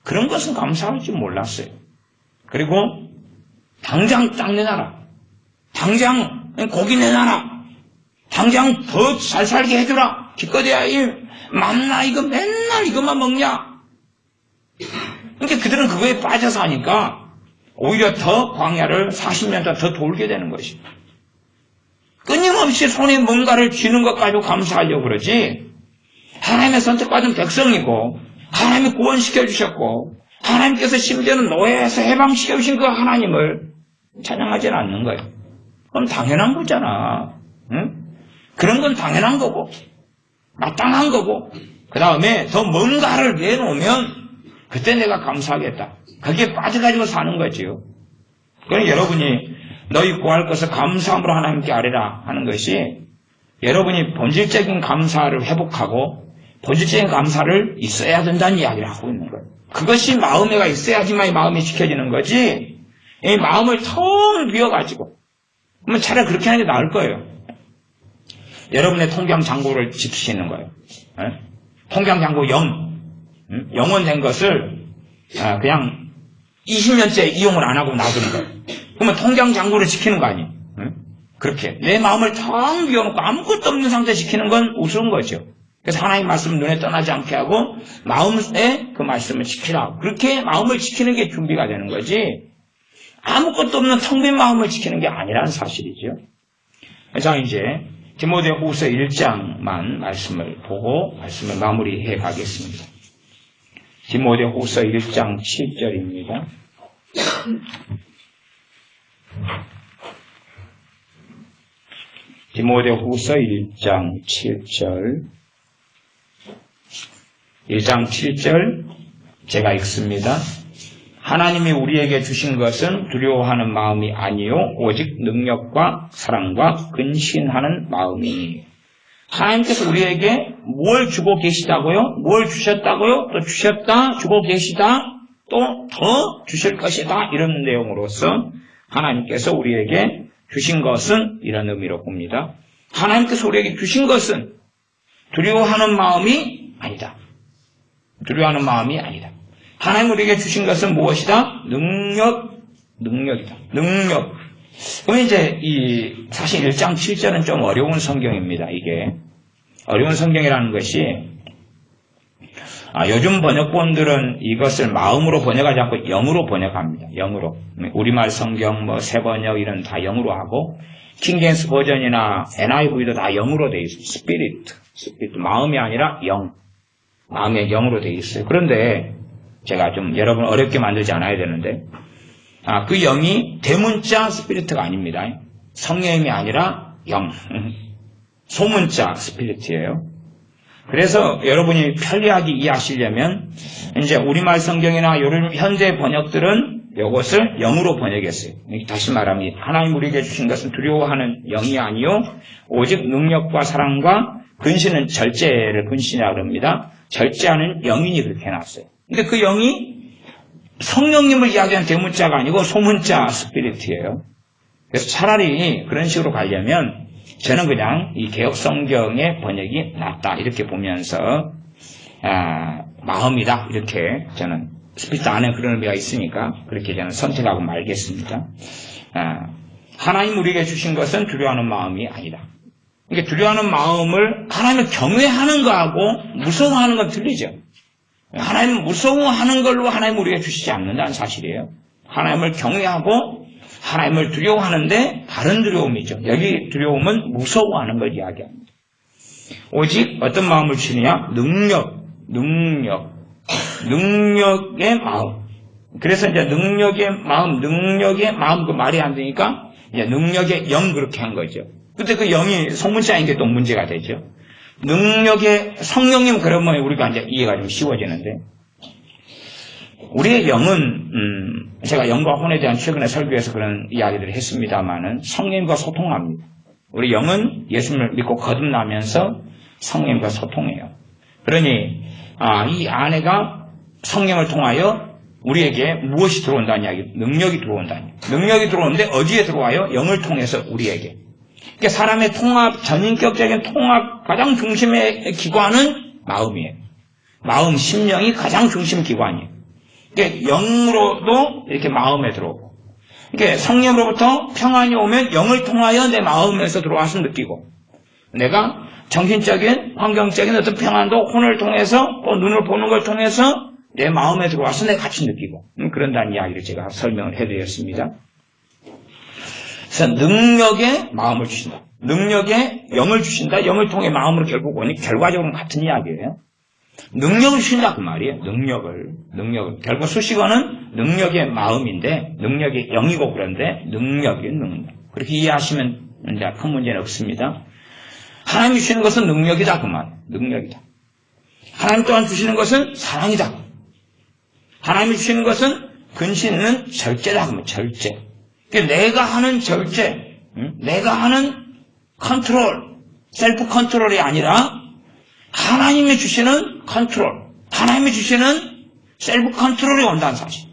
그런 것은 감사할 줄 몰랐어요. 그리고 당장 땅 내놔라, 당장 고기 내놔라, 당장 더 잘 살게 해주라, 기껏해야 만나 이거 맨날 이것만 먹냐. 그러니까 그들은 그거에 빠져서 하니까 오히려 더 광야를 40년 동안 더 돌게 되는 것입니다. 끊임없이 손에 뭔가를 쥐는 것 가지고 감사하려고 그러지, 하나님의 선택받은 백성이고 하나님이 구원시켜주셨고 하나님께서 심지어는 노예에서 해방시켜주신 그 하나님을 찬양하지는 않는 거예요. 그럼 당연한 거잖아. 응? 그런 건 당연한 거고 마땅한 거고, 그 다음에 더 뭔가를 내놓으면 그때 내가 감사하겠다. 거기에 빠져가지고 사는 거지요. 그러니 여러분이 너희 구할 것을 감사함으로 하나님께 아뢰라 하는 것이 여러분이 본질적인 감사를 회복하고 본질적인 감사를 있어야 된다는 이야기를 하고 있는 거예요. 그것이 마음에가 있어야지만 이 마음이 지켜지는 거지, 이 마음을 텅 비워가지고, 그러면 차라리 그렇게 하는 게 나을 거예요. 여러분의 통장 잔고를 지키시는 거예요. 통장 잔고 영원된 것을 그냥 20년째 이용을 안 하고 놔두는 거예요. 그러면 통장 잔고를 지키는 거 아니에요? 그렇게 내 마음을 텅 비워놓고 아무것도 없는 상태 지키는 건 우스운 거죠. 그래서 하나님 말씀을 눈에 떠나지 않게 하고 마음에 그 말씀을 지키라. 그렇게 마음을 지키는 게 준비가 되는 거지, 아무것도 없는 텅 빈 마음을 지키는 게 아니라는 사실이죠. 자, 이제 디모데후서 1장만 말씀을 보고 말씀을 마무리해 가겠습니다. 디모데후서 1장 7절입니다. 디모데후서 1장 7절. 1장 7절 제가 읽습니다. 하나님이 우리에게 주신 것은 두려워하는 마음이 아니요 오직 능력과 사랑과 근신하는 마음이니. 하나님께서 우리에게 뭘 주고 계시다고요? 뭘 주셨다고요? 또 주셨다, 주고 계시다? 또 더 주실 것이다. 이런 내용으로서 하나님께서 우리에게 주신 것은 이런 의미로 봅니다. 하나님께서 우리에게 주신 것은 두려워하는 마음이 아니다. 두려워하는 마음이 아니다. 하나님 우리에게 주신 것은 무엇이다? 능력이다. 능력. 그럼 이제 사실 1장 7절은 좀 어려운 성경입니다. 이게 어려운 성경이라는 것이 요즘 번역본들은 이것을 마음으로 번역하지 않고 영으로 번역합니다. 영으로. 우리말 성경 새 번역 이런 다 영으로 하고 킹제임스 버전이나 NIV도 다 영으로 돼 있어요. 스피리트. 마음이 아니라 영. 마음의 영으로 돼 있어요. 그런데 제가 좀 여러분 어렵게 만들지 않아야 되는데 그 영이 대문자 스피리트가 아닙니다. 성령이 아니라 영. 소문자 스피리트예요. 그래서 여러분이 편리하게 이해하시려면 이제 우리말 성경이나 요즘 현대 번역들은 이것을 영으로 번역했어요. 다시 말하면 하나님 우리에게 주신 것은 두려워하는 영이 아니요 오직 능력과 사랑과 근신은 절제를 근신이라고 합니다. 절제하는 영인이 그렇게 해놨어요. 근데 그 영이 성령님을 이야기하는 대문자가 아니고 소문자 스피리트예요. 그래서 차라리 그런 식으로 가려면 저는 그냥 이 개혁 성경의 번역이 낫다 이렇게 보면서 마음이다 이렇게 저는 스피리트 안에 그런 의미가 있으니까 그렇게 저는 선택하고 말겠습니다. 하나님 우리에게 주신 것은 두려워하는 마음이 아니다. 그러니까 두려워하는 마음을 하나님을 경외하는 거하고 무서워하는 건 틀리죠. 하나님을 무서워하는 걸로 하나님 우리에게 주시지 않는다는 사실이에요. 하나님을 경외하고 하나님을 두려워하는데 다른 두려움이죠. 여기 두려움은 무서워하는 걸 이야기합니다. 오직 어떤 마음을 주느냐? 능력의 마음. 그래서 이제 능력의 마음 그 말이 안 되니까 이제 능력의 영 그렇게 한 거죠. 근데 그 영이 소문자인 게 또 문제가 되죠. 능력의 성령님 그러면 우리가 이제 이해가 좀 쉬워지는데 우리의 영은 제가 영과 혼에 대한 최근에 설교에서 그런 이야기들을 했습니다마는 성령님과 소통합니다. 우리 영은 예수님을 믿고 거듭나면서 성령님과 소통해요. 그러니 이 안에가 성령을 통하여 우리에게 무엇이 들어온다는 이야기, 능력이 들어온다는 이야기. 능력이 들어오는데 어디에 들어와요? 영을 통해서 우리에게. 그러니까 사람의 통합, 전인격적인 통합 가장 중심의 기관은 마음이에요. 마음, 심령이 가장 중심 기관이에요. 그러니까 영으로도 이렇게 마음에 들어오고, 그러니까 성령으로부터 평안이 오면 영을 통하여 내 마음에서 들어와서 느끼고, 내가 정신적인, 환경적인 어떤 평안도 혼을 통해서 또 눈을 보는 걸 통해서 내 마음에 들어와서 내가 같이 느끼고, 그런다는 이야기를 제가 설명을 해드렸습니다. 그래서 능력에 마음을 주신다. 능력에 영을 주신다. 영을 통해 마음으로 결국 오니 결과적으로는 같은 이야기예요. 능력을 주신다 그 말이에요. 능력을. 결국 수식어는 능력의 마음인데 능력의 영이고 그런데 능력. 그렇게 이해하시면 이제 큰 문제는 없습니다. 하나님이 주시는 것은 능력이다 그 말. 능력이다. 하나님 또한 주시는 것은 사랑이다. 하나님이 주시는 것은 근심 있는 절제다 그 말. 절제. 내가 하는 절제, 내가 하는 컨트롤, 셀프 컨트롤이 아니라 하나님이 주시는 컨트롤, 하나님이 주시는 셀프 컨트롤이 온다는 사실.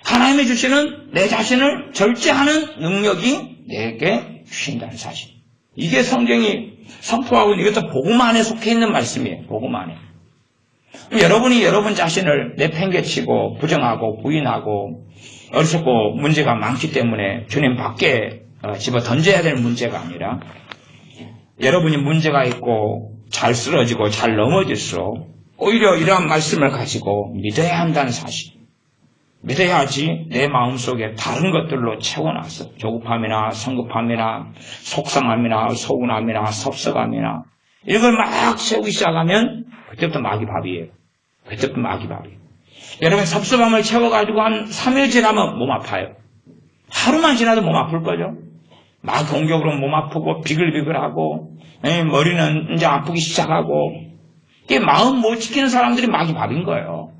하나님이 주시는 내 자신을 절제하는 능력이 내게 주신다는 사실. 이게 성경이 선포하고 있는 이것도 복음 안에 속해 있는 말씀이에요. 복음 안에. 여러분이 여러분 자신을 내팽개치고 부정하고 부인하고 어리석고 문제가 많기 때문에 주님 밖에 집어 던져야 될 문제가 아니라 여러분이 문제가 있고 잘 쓰러지고 잘 넘어질수록 오히려 이러한 말씀을 가지고 믿어야 한다는 사실. 믿어야지 내 마음속에 다른 것들로 채워놔서 조급함이나 성급함이나 속상함이나 서운함이나 섭섭함이나 이걸 막 세우기 시작하면 그때부터 마귀 밥이에요. 여러분 섭섭함을 채워가지고 한 3일 지나면 몸 아파요. 하루만 지나도 몸 아플 거죠. 막 공격으로 몸 아프고 비글비글하고 머리는 이제 아프기 시작하고 이게 마음 못 지키는 사람들이 마귀 밥인 거예요.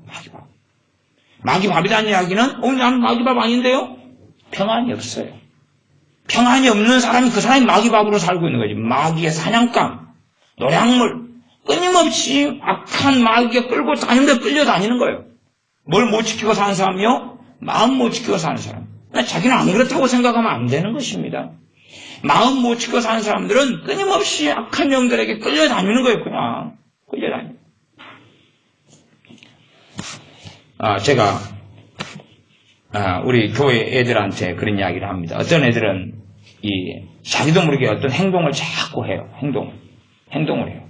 마귀 밥이라는 이야기는 나는 마귀 밥 아닌데요? 평안이 없어요. 평안이 없는 사람이 그 사람이 마귀 밥으로 살고 있는 거지. 마귀의 사냥감, 노량물 끊임없이 악한 마귀가 끌고 다니는데 끌려다니는 거예요. 뭘 못 지키고 사는 사람이요? 마음 못 지키고 사는 사람. 자기는 안 그렇다고 생각하면 안 되는 것입니다. 마음 못 지키고 사는 사람들은 끊임없이 악한 영들에게 끌려다니는 거예요. 그냥 끌려다니는. 제가 우리 교회 애들한테 그런 이야기를 합니다. 어떤 애들은 자기도 모르게 어떤 행동을 자꾸 해요. 행동을 해요.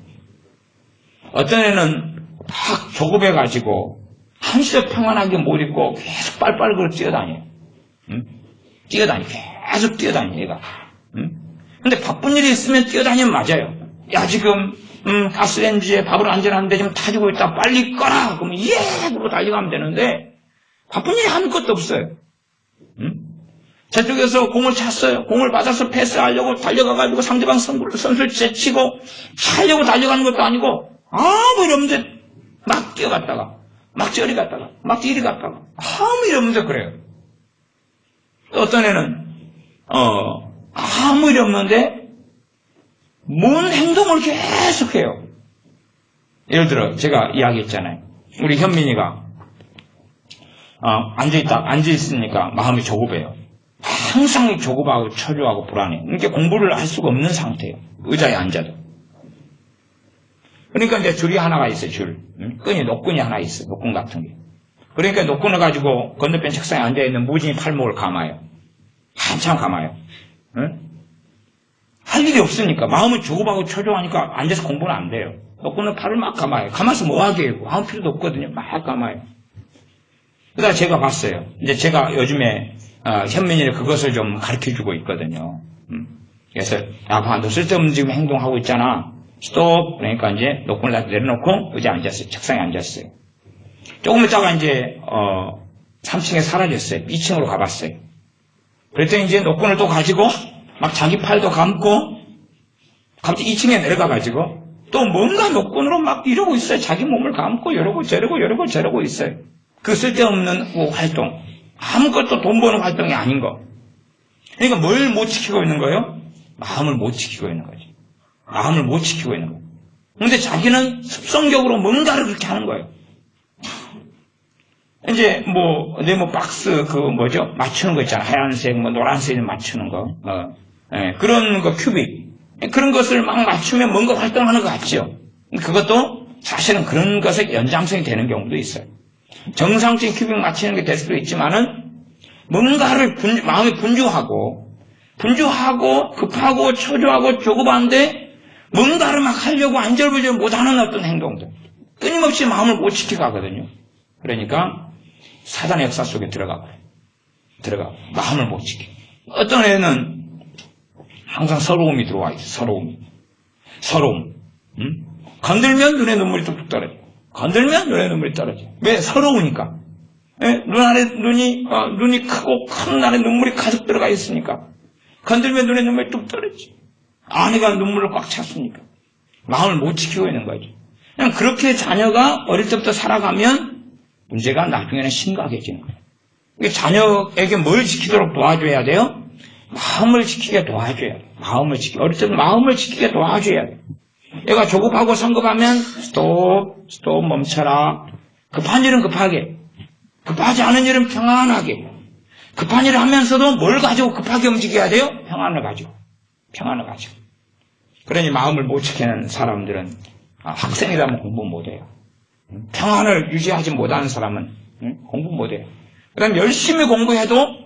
어떤 애는 막 조급해가지고 한시도 평안하게 못 있고 계속 빨빨거려 뛰어다녀요. 계속 뛰어다녀요, 얘가. 근데 바쁜 일이 있으면 뛰어다니면 맞아요. 야, 지금 가스레인지에 밥을 안전하는데 지금 타지고 있다. 빨리 꺼라. 그러면 예! 그러고 달려가면 되는데 바쁜 일이 아무것도 없어요. 저쪽에서 공을 찼어요. 공을 받아서 패스하려고 달려가가지고 상대방 선수를 제치고 차려고 달려가는 것도 아니고 아무 일 없는데 막 뛰어갔다가 막 저리 갔다가 막 이리 갔다가 아무 일 없는데 그래요. 또 어떤 애는 아무 일 없는데 뭔 행동을 계속해요. 예를 들어 제가 이야기했잖아요. 우리 현민이가 앉아있으니까 마음이 조급해요. 항상 조급하고 초조하고 불안해. 이렇게 공부를 할 수가 없는 상태예요. 의자에 앉아도. 그러니까 이제 줄이 하나가 있어요, 줄. 노끈이 하나 있어, 노끈 같은 게. 그러니까 노끈을 가지고 건너편 책상에 앉아있는 무진이 팔목을 감아요. 한참 감아요. 할 일이 없으니까. 마음은 조급하고 초조하니까 앉아서 공부는 안 돼요. 노끈을 팔을 막 감아요. 감아서 뭐 하게 해요? 아무 필요도 없거든요. 막 감아요. 그러다 제가 봤어요. 이제 제가 요즘에 현민이를 그것을 좀 가르쳐주고 있거든요. 그래서 야, 봐, 너 쓸데없는 지금 행동하고 있잖아. 스톱. 그러니까 이제 노끈을 다 내려놓고 의자에 앉았어요. 책상에 앉았어요. 조금 있다가 이제 3층에 사라졌어요. 2층으로 가봤어요. 그랬더니 이제 노끈을 또 가지고 막 자기 팔도 감고 갑자기 2층에 내려가가지고 또 뭔가 노끈으로 막 이러고 있어요. 자기 몸을 감고 이러고 저러고 있어요. 그 쓸데없는 활동. 아무것도 돈 버는 활동이 아닌 거. 그러니까 뭘 못 지키고 있는 거예요? 마음을 못 지키고 있는 거죠. 마음을 못 지키고 있는 거예요. 근데 자기는 습성적으로 뭔가를 그렇게 하는 거예요. 이제 네모 박스 맞추는 거 있잖아. 하얀색, 노란색 맞추는 거. 그런 거 큐빅. 그런 것을 막 맞추면 뭔가 활동하는 것 같죠. 그것도 사실은 그런 것의 연장성이 되는 경우도 있어요. 정상적인 큐빅 맞추는 게 될 수도 있지만은 뭔가를 마음이 분주하고 급하고 초조하고 조급한데 뭔가를 막 하려고 안절부절 못하는 어떤 행동들. 끊임없이 마음을 못 지키고 가거든요. 그러니까 사단의 역사 속에 들어가고 마음을 못 지켜. 어떤 애는 항상 서러움이 들어와 있어. 서러움. 건들면 눈에 눈물이 뚝뚝 떨어져. 왜? 서러우니까. 눈이 크고 큰 날에 눈물이 가득 들어가 있으니까. 건들면 눈에 눈물이 뚝 떨어지지. 아내가 눈물을 꽉 찼으니까. 마음을 못 지키고 있는 거죠. 그냥 그렇게 자녀가 어릴 때부터 살아가면 문제가 나중에는 심각해지는 거예요. 자녀에게 뭘 지키도록 도와줘야 돼요? 마음을 지키게 도와줘야 돼요. 어릴 때부터 마음을 지키게 도와줘야 돼요. 얘가 조급하고 성급하면 스톱 멈춰라. 급한 일은 급하게, 급하지 않은 일은 평안하게. 급한 일을 하면서도 뭘 가지고 급하게 움직여야 돼요? 평안을 가지고. 그러니 마음을 못 지키는 사람들은 학생이라면 공부 못해요. 평안을 유지하지 못하는 사람은 공부 못해요. 그 다음에 열심히 공부해도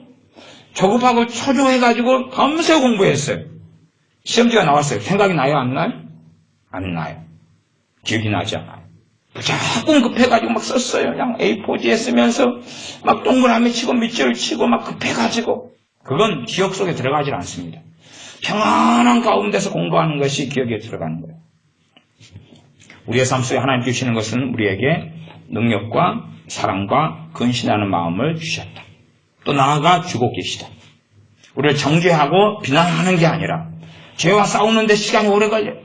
조급하고 초조해가지고 밤새 공부했어요. 시험지가 나왔어요. 생각이 나요? 안 나요? 안 나요. 기억이 나지 않아요. 무조건 급해가지고 막 썼어요. 그냥 A4지에 쓰면서 막 동그라미 치고 밑줄을 치고 막 급해가지고. 그건 기억 속에 들어가지 않습니다. 평안한 가운데서 공부하는 것이 기억에 들어가는 거예요. 우리의 삶 속에 하나님 주시는 것은 우리에게 능력과 사랑과 근신하는 마음을 주셨다. 또 나아가 주고 계시다. 우리를 정죄하고 비난하는 게 아니라 죄와 싸우는데 시간이 오래 걸려요.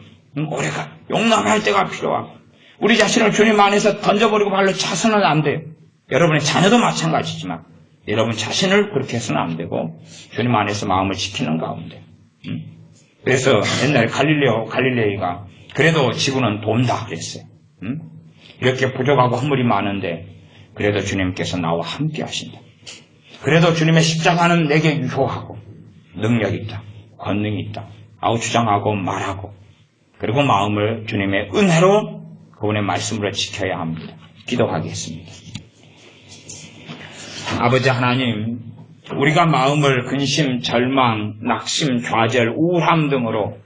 용납할 때가 필요하고 우리 자신을 주님 안에서 던져버리고 발로 차서는 안 돼요. 여러분의 자녀도 마찬가지지만 여러분 자신을 그렇게 해서는 안 되고 주님 안에서 마음을 지키는 가운데. 그래서 옛날에 갈릴레이가 그래도 지구는 돈다 그랬어요. 이렇게 부족하고 허물이 많은데 그래도 주님께서 나와 함께 하신다. 그래도 주님의 십자가는 내게 유효하고 능력이 있다. 권능이 있다. 라고 주장하고 말하고 그리고 마음을 주님의 은혜로 그분의 말씀으로 지켜야 합니다. 기도하겠습니다. 아버지 하나님, 우리가 마음을 근심, 절망, 낙심, 좌절, 우울함 등으로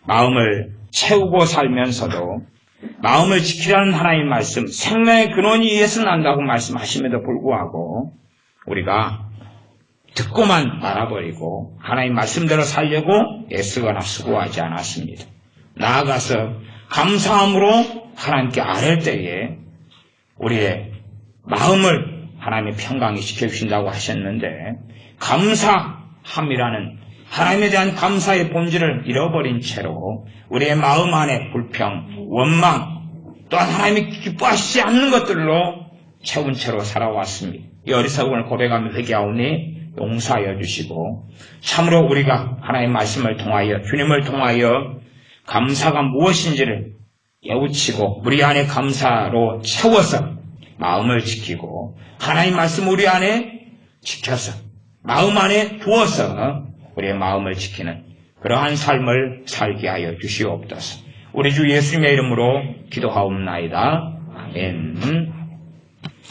마음을 채우고 살면서도 마음을 지키라는 하나님의 말씀, 생명의 근원이 이에서 난다고 말씀하심에도 불구하고 우리가 듣고만 말아버리고 하나님 말씀대로 살려고 애쓰거나 수고하지 않았습니다. 나아가서 감사함으로 하나님께 아랠 때에 우리의 마음을 하나님의 평강히 지켜주신다고 하셨는데 감사함이라는 하나님에 대한 감사의 본질을 잃어버린 채로 우리의 마음 안에 불평, 원망 또한 하나님이 기뻐하시지 않는 것들로 채운 채로 살아왔습니다. 이 어리석음을 고백하며 회개하오니 용서하여 주시고 참으로 우리가 하나님의 말씀을 통하여 주님을 통하여 감사가 무엇인지를 깨우치고 우리 안에 감사로 채워서 마음을 지키고 하나님 말씀 우리 안에 지켜서 마음 안에 두어서 우리의 마음을 지키는 그러한 삶을 살게 하여 주시옵소서. 우리 주 예수님의 이름으로 기도하옵나이다. 아멘.